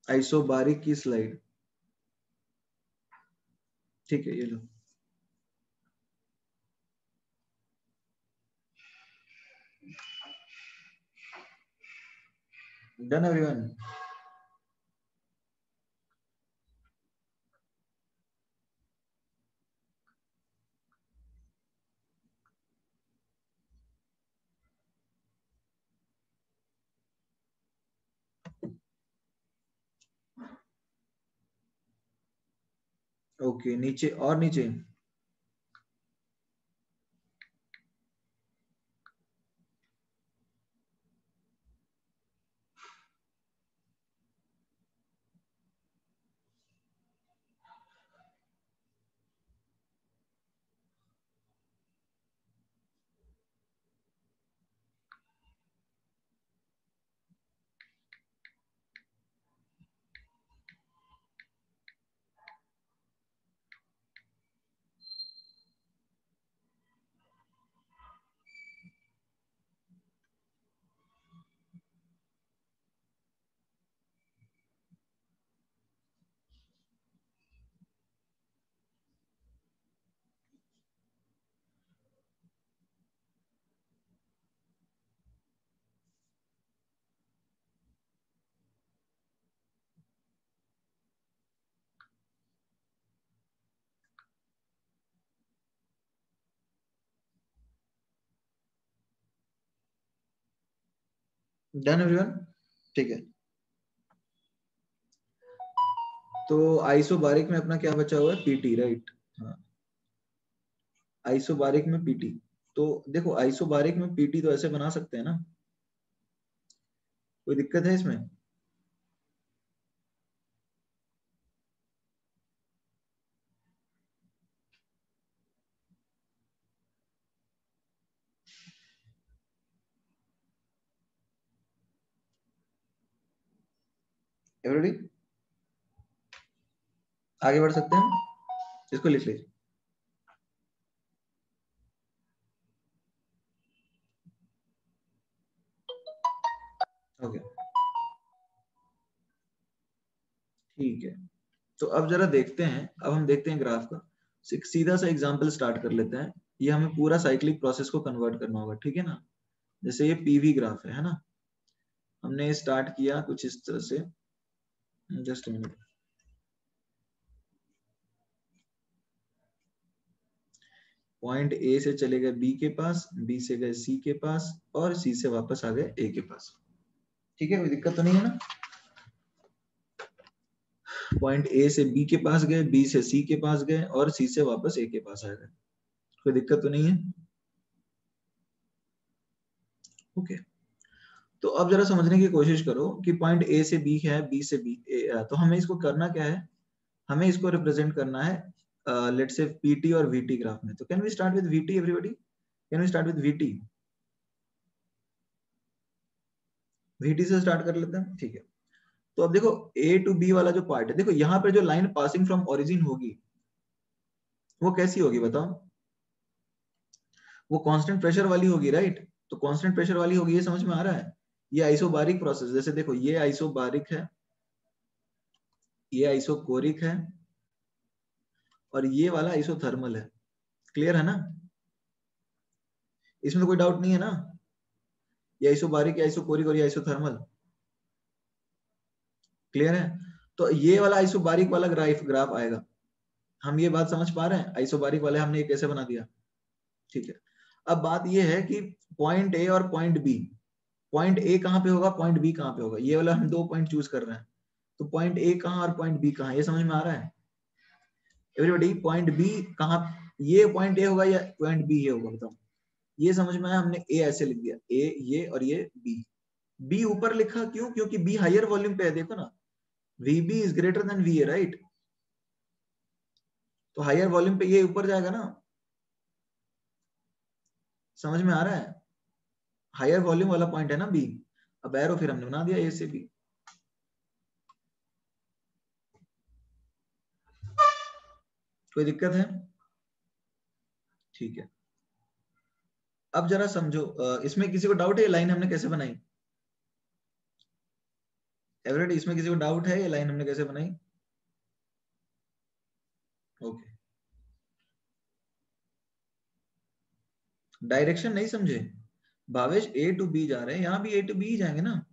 आइसोबारिक की स्लाइड, ठीक है, ये लो। Done everyone? ओके नीचे और नीचे, डन एवरीवन, ठीक है। तो आइसोबारिक में अपना क्या बचा हुआ है? PT, right? हाँ, आइसोबारिक में पीटी, तो देखो आइसोबारिक में पीटी तो ऐसे बना सकते हैं ना, कोई दिक्कत है इसमें? एवरीबॉडी आगे बढ़ सकते हैं, इसको लिख लीजिए। ओके ठीक है, तो अब जरा देखते हैं, अब हम देखते हैं ग्राफ का। सीधा सा एग्जांपल स्टार्ट कर लेते हैं। ये हमें पूरा साइक्लिक प्रोसेस को कन्वर्ट करना होगा, ठीक है ना। जैसे ये पीवी ग्राफ है ना, हमने स्टार्ट किया कुछ इस तरह से। जस्ट मिनट, पॉइंट ए से चले गए बी के पास, बी से गए सी के पास, और सी से वापस आ गए ए के पास। ठीक है, कोई दिक्कत तो नहीं है ना। पॉइंट ए से बी के पास गए, बी से सी के पास गए, और सी से वापस ए के पास आ गए। कोई दिक्कत तो नहीं है। ओके, तो अब जरा समझने की कोशिश करो कि पॉइंट ए से बी है, बी से बी, तो हमें इसको करना क्या है, हमें इसको रिप्रेजेंट करना है लेट्स से पीटी और वीटी ग्राफ में। तो can we start with VT everybody, can we start with VT? VT से स्टार्ट कर लेते हैं, ठीक है। तो अब देखो ए टू बी वाला जो पार्ट है, देखो यहाँ पर जो लाइन पासिंग फ्रॉम ओरिजिन होगी वो कैसी होगी बताओ? वो कांस्टेंट प्रेशर वाली होगी, राइट। तो कांस्टेंट प्रेशर वाली होगी, ये समझ में आ रहा है। ये आइसोबारिक प्रोसेस, जैसे देखो ये आइसोबारिक है, ये आइसोकोरिक है, और ये वाला आइसोथर्मल है। क्लियर है ना, इसमें तो कोई डाउट नहीं है ना। ये आइसोबारिक, आइसोकोरिक और ये आइसोथर्मल, क्लियर है। तो ये वाला आइसोबारिक वाला ग्राफ आएगा। हम ये बात समझ पा रहे हैं, आइसोबारिक वाले हमने ये कैसे बना दिया, ठीक है। अब बात ये है कि पॉइंट ए और पॉइंट बी, पॉइंट ए कहाँ पे होगा, पॉइंट बी कहाँ पे होगा, ये वाला हम दो पॉइंट चूज कर रहे हैं। तो पॉइंट ए कहाँ और पॉइंट बी कहाँ, ये समझ में आ रहा है एवरीबॉडी? पॉइंट बी कहाँ, ये पॉइंट ए होगा या पॉइंट बी ये होगा बताओ? ये समझ में आया, हमने ए ऐसे लिख दिया, ए ये और ये बी। बी ऊपर लिखा क्यों, क्योंकि बी हायर वॉल्यूम पे है, देखो ना, VB is greater than V A, right. तो हायर वॉल्यूम पे ये ऊपर जाएगा ना, समझ में आ रहा है? हायर वॉल्यूम वाला पॉइंट है ना बी। अब एरो फिर हमने बना दिया ए से बी। कोई दिक्कत है? ठीक है, अब जरा समझो, इसमें किसी को डाउट है ये लाइन हमने कैसे बनाई? एवरीबॉडी, इसमें किसी को डाउट है ये लाइन हमने कैसे बनाई? ओके, डायरेक्शन नहीं समझे भावेश? ए टू बी जा रहे हैं, यहां भी ए टू बी ही जाएंगे ना।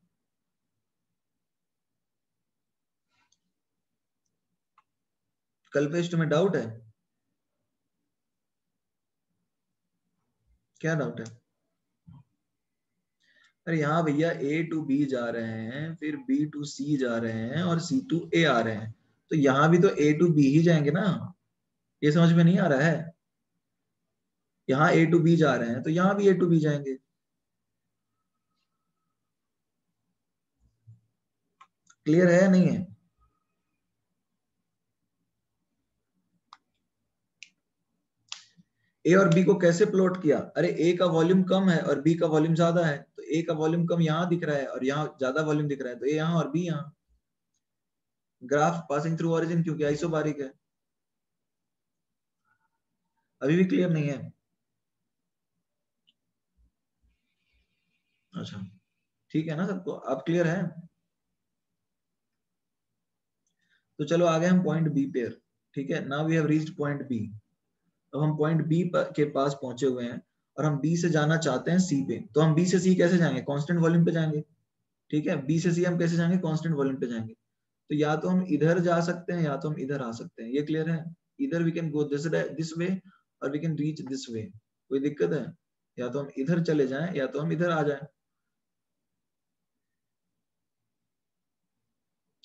कल्पेश तुम्हें डाउट है? क्या डाउट है? अरे यहाँ भैया ए टू बी जा रहे हैं, फिर बी टू सी जा रहे हैं, और सी टू ए आ रहे हैं। तो यहाँ भी तो ए टू बी ही जाएंगे ना। ये समझ में नहीं आ रहा है? यहाँ ए टू बी जा रहे हैं तो यहाँ भी ए टू बी जाएंगे। क्लियर है या नहीं है? ए और बी को कैसे प्लॉट किया? अरे ए का वॉल्यूम कम है और बी का वॉल्यूम ज्यादा है, तो ए का वॉल्यूम कम यहाँ दिख रहा है और यहाँ ज्यादा वॉल्यूम दिख रहा है, तो ए यहाँ और बी यहाँ। ग्राफ पासिंग थ्रू ओरिजिन, क्योंकि आइसोबारिक है। अभी भी क्लियर नहीं है? अच्छा, ठीक है ना सबको, आप क्लियर है? तो चलो आगे हम पॉइंट बी पे। ठीक है, now we have reached point B. अब हम पॉइंट बी के पास पहुंचे हुए हैं, और हम बी से जाना चाहते हैं सी पे। तो हम बी से सी कैसे जाएंगे? कांस्टेंट वॉल्यूम पे जाएंगे। ठीक है, बी से सी हम कैसे जाएंगे? कांस्टेंट वॉल्यूम पे जाएंगे। तो या तो हम इधर जा सकते हैं या तो हम इधर आ सकते हैं, ये क्लियर है? इधर we can go this way और we can reach this way. कोई दिक्कत है? या तो हम इधर चले जाएं या तो हम इधर आ जाएं।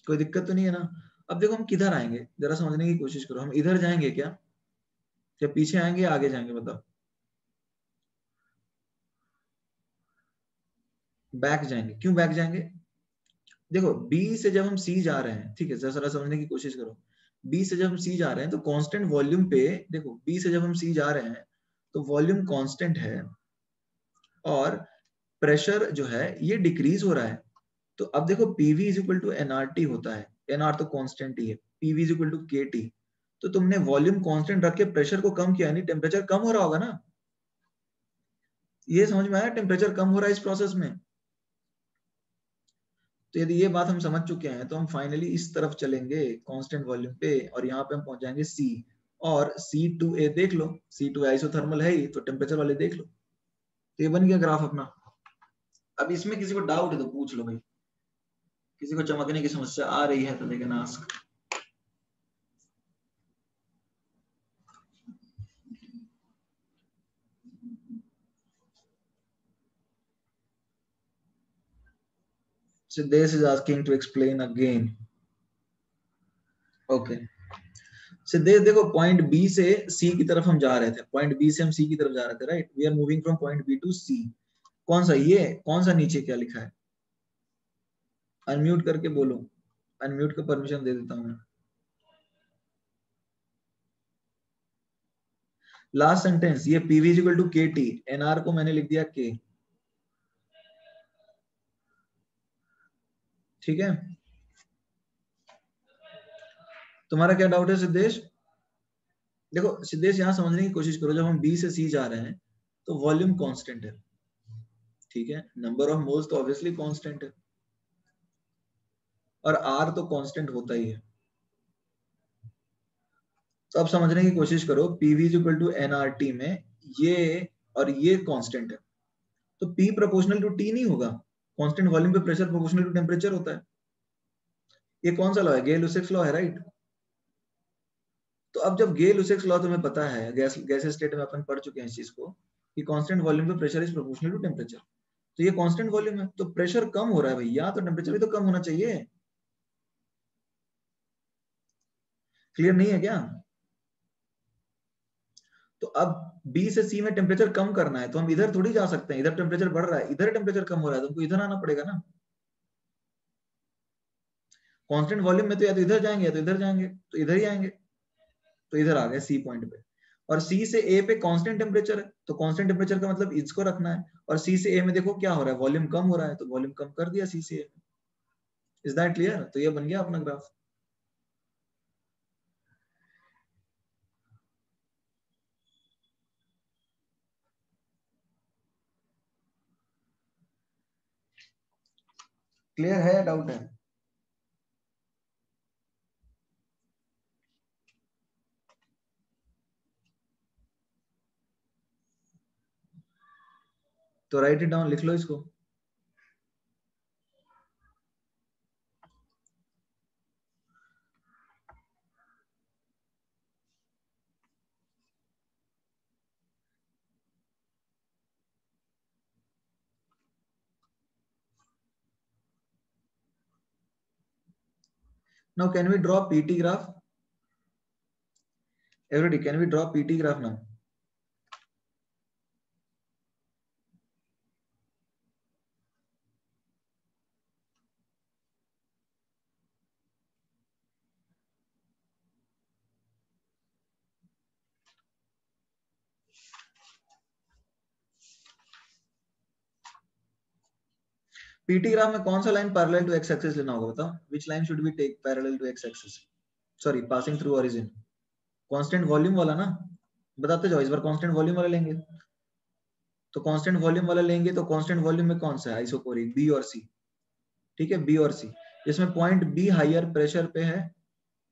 कोई दिक्कत तो नहीं है ना। अब देखो हम किधर आएंगे, जरा समझने की कोशिश करो। हम इधर जाएंगे क्या, या पीछे आएंगे या आगे जाएंगे बताओ? बैक जाएंगे। क्यों बैक जाएंगे? देखो बी से जब हम सी जा रहे हैं, ठीक है, जरा समझने की कोशिश करो, बी से जब हम सी जा रहे हैं तो कांस्टेंट वॉल्यूम पे, देखो बी से जब हम सी जा रहे हैं तो वॉल्यूम कांस्टेंट है और प्रेशर जो है ये डिक्रीज हो रहा है। तो अब देखो PV is equal to NRT होता है, एनआर तो कांस्टेंट ही है, PV is equal to KT. तो तुमने वॉल्यूम कांस्टेंट रख के प्रेशर को कम किया, नहीं टेम्परेचर कम हो रहा होगा ना। ये समझ में आया, टेम्परेचर कम हो रहा है इस प्रोसेस में। तो यदि ये बात हम समझ चुके हैं तो हम फाइनली इस तरफ चलेंगे कांस्टेंट वॉल्यूम पे, और यहाँ पे हम पहुंच जाएंगे सी, और C2A देख लो, C2A आइसोथर्मल है ही, तो टेम्परेचर वाले देख लो। तो ये बन गया ग्राफ अपना। अब इसमें किसी को डाउट है तो पूछ लो भाई, किसी को चमकने की समस्या आ रही है तो लेकिन ask. Siddesh is asking to explain again. Okay. Siddhesh देखो पॉइंट बी से सी की तरफ हम जा रहे थे, पॉइंट बी से हम सी की तरफ जा रहे थे, right, we are moving from point B to C. कौन सा ये, कौन सा नीचे क्या लिखा है, अनम्यूट करके बोलो, अनम्यूट का परमिशन दे देता हूं। लास्ट सेंटेंस ये पीवी इज इक्वल टू के टी, एनआर को मैंने लिख दिया के, ठीक है। तुम्हारा क्या डाउट है सिद्धेश? देखो सिद्धेश यहाँ समझने की कोशिश करो, जब हम बी से सी जा रहे हैं तो वॉल्यूम कांस्टेंट है, ठीक है, नंबर ऑफ मोल्स तो ऑब्वियसली कांस्टेंट है, और आर तो कांस्टेंट होता ही है। तो अब समझने की कोशिश करो, PV is equal to NRT में ये और ये कांस्टेंट है, तो P प्रोपोर्शनल टू T नहीं होगा, कांस्टेंट वॉल्यूम पे प्रेशर प्रोपोर्शनल टू टेम्परेचर होता है। ये कौन सा लॉ है, गेल-लुसेक्स लॉ है, राइट। तो अब जब गेल-लुसेक्स लॉ तुम्हें पता है, गैस स्टेट में अपन पढ़ चुके हैं इस चीज को कि कांस्टेंट वॉल्यूम पे pressure is proportional to temperature, तो ये कांस्टेंट वॉल्यूम है तो प्रेशर कम हो रहा है भैया, तो टेम्परेचर भी तो कम होना चाहिए। क्लियर नहीं है क्या? तो अब B से C में टेम्परेचर कम करना है तो हम इधर थोड़ी जा सकते हैं, इधर टेम्परेचर बढ़ रहा है, इधर टेम्परेचर कम हो रहा है, तो हमको इधर आना पड़ेगा ना। कांस्टेंट वॉल्यूम में तो या तो इधर जाएंगे या तो इधर जाएंगे, तो इधर ही आएंगे, तो इधर आ गए सी पॉइंट पे। और सी से ए पे कांस्टेंट टेम्परेचर है, तो कांस्टेंट टेम्परेचर का मतलब इसको रखना है, और सी से ए में देखो क्या हो रहा है, वॉल्यूम कम हो रहा है, तो वॉल्यूम कम कर दिया सी से ए में। Is that clear? तो ये बन गया अपना ग्राफ। क्लियर है या डाउट है? तो राइट इट डाउन, लिख लो इसको। Now can we draw PT graph? Everybody, can we draw PT graph now? PT graph में कौन सा line parallel to X axis लेना होगा बताओ? Which line should we take parallel to x axis? Sorry, passing through origin. Constant volume वाला ना, बताते जाओ, इस बार कांस्टेंट वॉल्यूम वाला लेंगे। तो कांस्टेंट वॉल्यूम वाला लेंगे तो कांस्टेंट वॉल्यूम में कौन सा है आइसोकोरिक, बी और सी, ठीक है, बी और सी, इसमें पॉइंट बी हायर प्रेशर पे है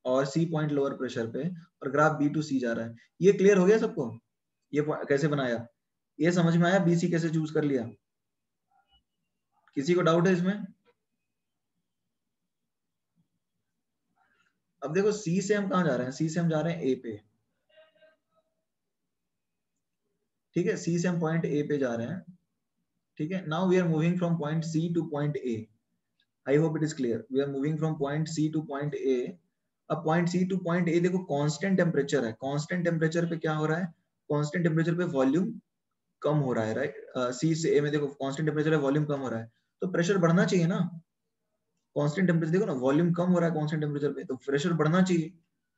और सी पॉइंट लोअर प्रेशर पे, और ग्राफ बी टू सी जा रहा है। ये क्लियर हो गया सबको? ये कैसे बनाया, ये समझ में आया, बीसी कैसे चूज कर लिया? किसी को डाउट है इसमें? अब देखो सी से हम कहां जा रहे हैं, सी से हम जा रहे हैं ए पे, ठीक है, सी से हम पॉइंट ए पे जा रहे हैं, ठीक है। Now we are moving from point C to point A, I hope it is clear, we are moving from point C to point A. अब point C to point A देखो constant temperature है, constant temperature पे क्या हो रहा है, constant temperature पे volume कम हो रहा है, राइट। सी से ए में देखो कांस्टेंट टेम्परेचर है, वॉल्यूम कम हो रहा है, तो प्रेशर बढ़ना चाहिए ना। कांस्टेंट टेम्परेचर देखो ना, वॉल्यूम कम हो रहा है कांस्टेंट टेम्परेचर पे, तो प्रेशर बढ़ना चाहिए,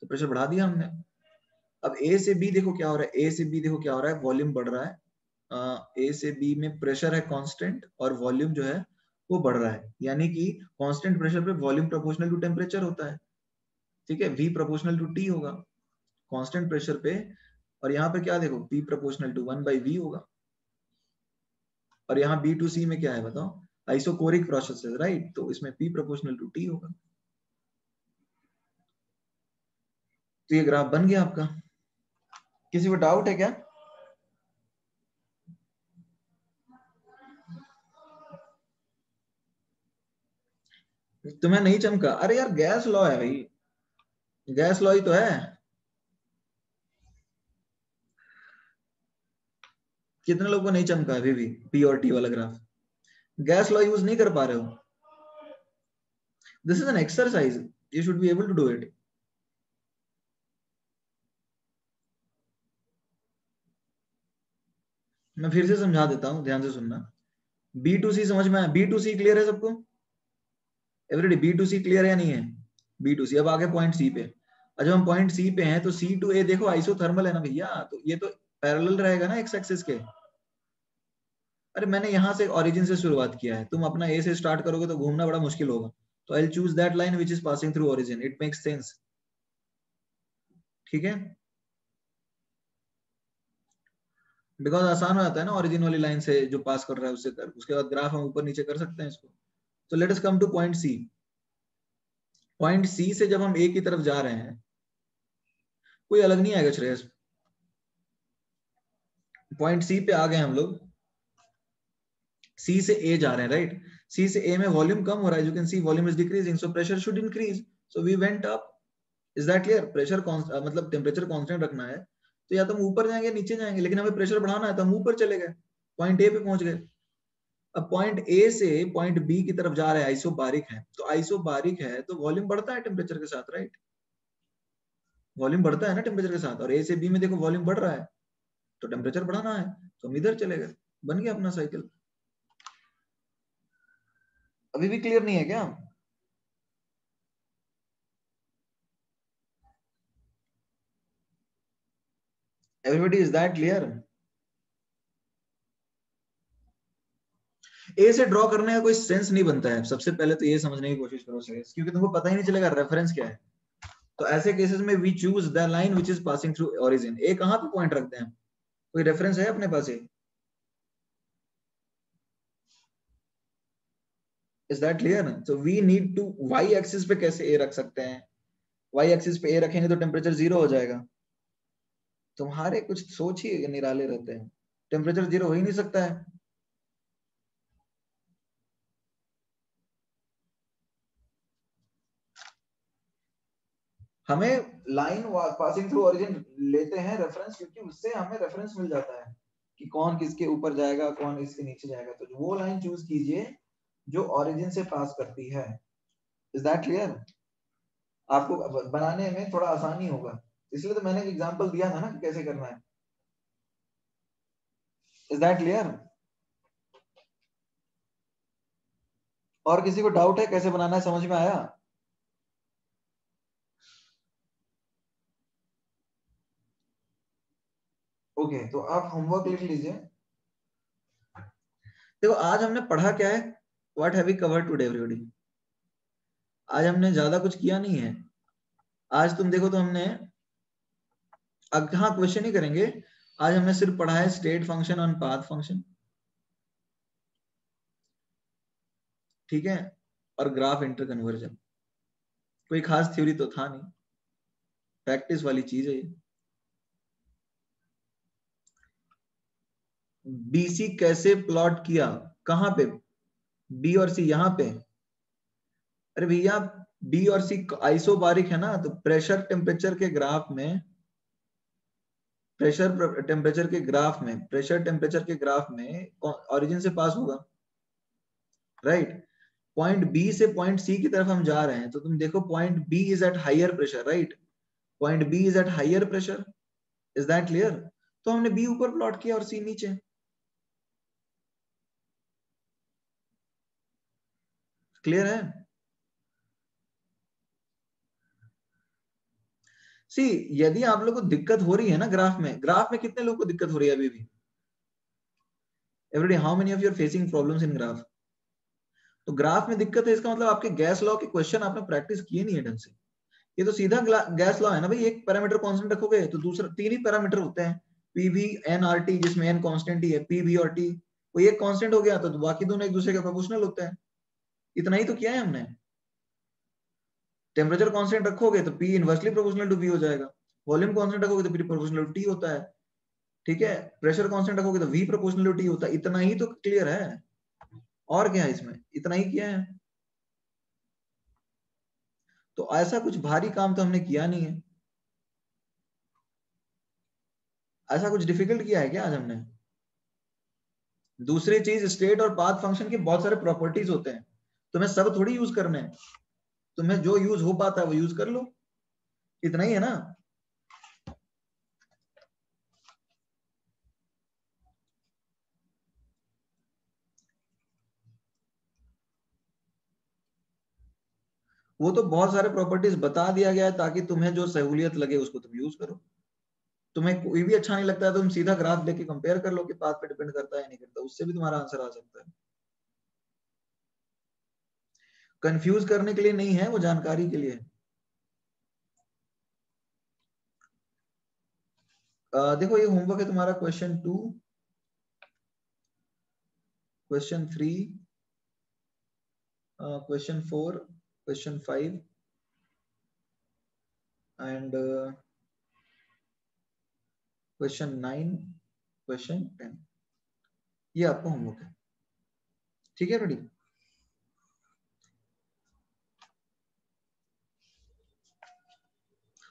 तो प्रेशर बढ़ा दिया हमने। अब ए से बी देखो क्या हो रहा है, ए से बी देखो क्या हो रहा है, वॉल्यूम बढ़ रहा है। ए से बी में प्रेशर है कांस्टेंट और वॉल्यूम जो है वो बढ़ रहा है, यानी कि कांस्टेंट प्रेशर पे वॉल्यूम प्रोपोर्शनल टू टेम्परेचर होता है, ठीक है, V प्रोपोर्शनल टू T होगा कांस्टेंट प्रेशर पे, और यहाँ पे क्या देखो P प्रोपोर्शनल टू 1/V होगा, और यहाँ B2C में क्या है बताओ, आइसोकोरिक प्रोसेस है राइट, तो इसमें P प्रोपोर्शनल टू T होगा। तो ये ग्राफ बन गया आपका। किसी को डाउट है क्या? तुम्हें नहीं चमका? अरे यार गैस लॉ है भाई, गैस लॉ ही तो है। कितने लोगों को नहीं चमका अभी भी P और T वाला ग्राफ? गैस लॉ यूज नहीं कर पा रहे हो? This is an exercise, you should be able to do it. मैं फिर से समझा देता हूँ, ध्यान से सुनना। B2C समझ में आया? B2C क्लियर है सबको? एवरीडी B2C क्लियर है या नहीं है? B2C। अब आगे पॉइंट सी पे। जब हम पॉइंट सी पे हैं तो C to A देखो आइसोथर्मल है ना भैया, तो ये तो पैरेलल रहेगा ना एक्स एक्सिस के। अरे मैंने यहाँ से ओरिजिन से शुरुआत किया है, तुम अपना ए से स्टार्ट करोगे तो घूमना बड़ा मुश्किल होगा, तो I will choose that line which is passing through origin, it makes sense, ठीक है, बिकॉज आसान हो जाता है ना ओरिजिन वाली लाइन से जो पास कर रहा है उससे कर, उसके बाद ग्राफ हम ऊपर नीचे कर सकते हैं इसको। तो let us come to point C. Point C से जब हम ए की तरफ जा रहे हैं, कोई अलग नहीं आएगा श्रेयस, पॉइंट सी पे आ गए हम लोग, सी से ए जा रहे हैं राइट, सी से ए में वॉल्यूम कम हो रहा है, you can see volume is decreasing, so pressure should increase, so we went up. Is that clear? Pressure मतलब टेम्परेचर कांस्टेंट रखना है तो या तो हम ऊपर जाएंगे नीचे जाएंगे, लेकिन हमें प्रेशर बढ़ाना है तो हम ऊपर चले गए, पॉइंट ए पे पहुंच गए। अब पॉइंट ए से पॉइंट बी की तरफ जा रहे हैं, आइसोबारिक है, तो आइसोबारिक है तो वॉल्यूम बढ़ता है टेम्परेचर के साथ राइट, वॉल्यूम बढ़ता है ना टेम्परेचर के साथ, और ए से बी में देखो वॉल्यूम बढ़ रहा है तो टेम्परेचर बढ़ाना है, तो हम इधर चले गए, बन गया अपना साइकिल। अभी भी क्लियर नहीं है क्या? Everybody is that clear? A से ड्रॉ करने का कोई सेंस नहीं बनता है, सबसे पहले तो ये समझने की कोशिश करो श्रेयस, क्योंकि तुमको पता ही नहीं चलेगा रेफरेंस क्या है। तो ऐसे केसेस में we choose the line which is passing through origin. A कहां पे पॉइंट रखते हैं? कोई रेफरेंस है अपने पास? Is that clear? So we need to, Y axis पे कैसे ए रख सकते हैं? वाई एक्सिस पे ए रखेंगे तो टेम्परेचर जीरो हो जाएगा। तुम्हारे कुछ सोच ही निराले रहते हैं, टेम्परेचर जीरो हो ही नहीं सकता है। हमें लाइन पासिंग थ्रू ओरिजिन लेते हैं रेफरेंस, क्योंकि उससे हमें रेफरेंस मिल जाता है कि कौन किसके ऊपर जाएगा कौन इसके नीचे जाएगा, तो वो लाइन चूज कीजिए जो ओरिजिन से पास करती है। Is that clear? आपको बनाने में थोड़ा आसानी होगा, इसलिए तो मैंने एग्जांपल दिया था ना कि कैसे करना है। Is that clear? और किसी को डाउट है कैसे बनाना है, समझ में आया? ओके, तो आप होमवर्क लिख लीजिए। देखो आज हमने पढ़ा क्या है, what have we covered today everybody? आज हमने ज्यादा कुछ किया नहीं है। आज तुम देखो तो हमने, हाँ क्वेश्चन ही करेंगे। आज हमने सिर्फ पढ़ा है स्टेट फंक्शन और पाथ फंक्शन, ठीक है, और ग्राफ इंटरकन्वर्जन। कोई खास थ्योरी तो था नहीं, प्रैक्टिस वाली चीज है ये। बीसी कैसे प्लॉट किया, कहां पे? बी और सी यहाँ पे। अरे भैया बी और सी आइसोबारिक है ना, तो प्रेशर टेम्परेचर के ग्राफ में, प्रेशर टेम्परेचर के ग्राफ में, प्रेशर टेम्परेचर के ग्राफ में ओरिजिन से पास होगा राइट। पॉइंट बी से पॉइंट सी की तरफ हम जा रहे हैं, तो तुम देखो point B is at higher pressure right, point B is at higher pressure. Is that clear? तो हमने बी ऊपर प्लॉट किया और सी नीचे। क्लियर है? सी यदि आप लोग को दिक्कत हो रही है ना ग्राफ में कितने लोगों को दिक्कत हो रही है अभी भी? Everyday, how many of you are facing problems in graph? तो ग्राफ में दिक्कत है इसका मतलब आपके गैस लॉ के क्वेश्चन आपने प्रैक्टिस किए नहीं है ढंग से। ये तो सीधा गैस लॉ है ना भाई, एक पैरामीटर कांस्टेंट रखोगे तो दूसरा 3 ही पैरामीटर होते हैं, पीवी एन आर टी, जिसमें एन कांस्टेंट ही है, पीवी और टी, कोई एक कांस्टेंट हो गया तो बाकी दोनों एक दूसरे के प्रोपोर्शनल होते हैं। इतना ही तो किया है हमने। टेम्परेचर कांस्टेंट रखोगे तो P inversely proportional to V हो जाएगा, वॉल्यूम कांस्टेंट रखोगे तो पी प्रोपोर्शनल टू टी होता है, ठीक है, प्रेशर कांस्टेंट रखोगे तो वी प्रोपोर्शनल टू टी होता है। इतना ही तो क्लियर है, और क्या है इसमें, इतना ही किया है। तो ऐसा कुछ भारी काम तो हमने किया नहीं है, ऐसा कुछ डिफिकल्ट किया है क्या आज हमने? दूसरी चीज, स्टेट और पाथ फंक्शन के बहुत सारे प्रॉपर्टीज होते हैं, तुम्हें सब थोड़ी यूज करने हैं, तुम्हें जो यूज हो पाता है वो यूज कर लो, इतना ही है ना। वो तो बहुत सारे प्रॉपर्टीज बता दिया गया है ताकि तुम्हें जो सहूलियत लगे उसको तुम यूज करो। तुम्हें कोई भी अच्छा नहीं लगता है तो तुम सीधा ग्राफ देके कंपेयर कर लो कि पाथ पे डिपेंड करता है या नहीं करता, उससे भी तुम्हारा आंसर आ सकता है। कंफ्यूज करने के लिए नहीं है, वो जानकारी के लिए है। देखो ये होमवर्क है तुम्हारा, question 2, question 3, question 4, question 5 and question 9, question 10, ये आपका होमवर्क है, ठीक है रेडी?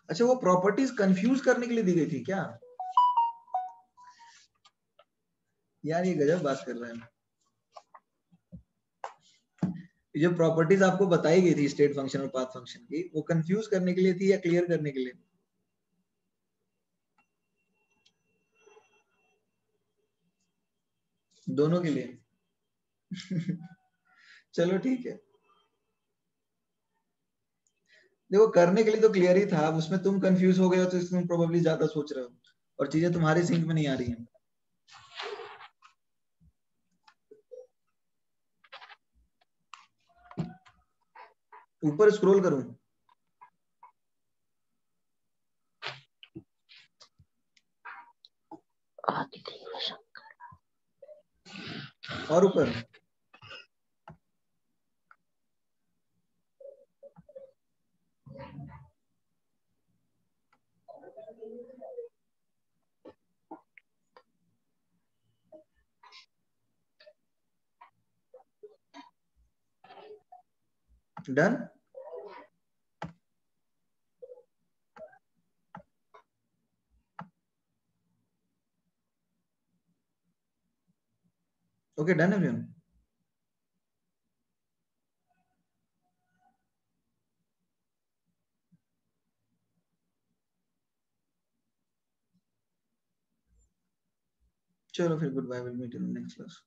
अच्छा, वो प्रॉपर्टीज कंफ्यूज करने के लिए दी गई थी क्या? यार ये गजब बात कर रहे हैं। जो प्रॉपर्टीज आपको बताई गई थी स्टेट फंक्शन और पाथ फंक्शन की, वो कंफ्यूज करने के लिए थी या क्लियर करने के लिए? दोनों के लिए। चलो ठीक है, देखो करने के लिए तो क्लियर ही था, उसमें तुम कंफ्यूज हो गए हो तो तुम प्रोबेबली ज्यादा सोच रहे हो और चीजें तुम्हारे सिंक में नहीं आ रही हैं। ऊपर स्क्रॉल करूं? और ऊपर? डन। Okay, done everyone. चलो फिर good bye, will meet in next class.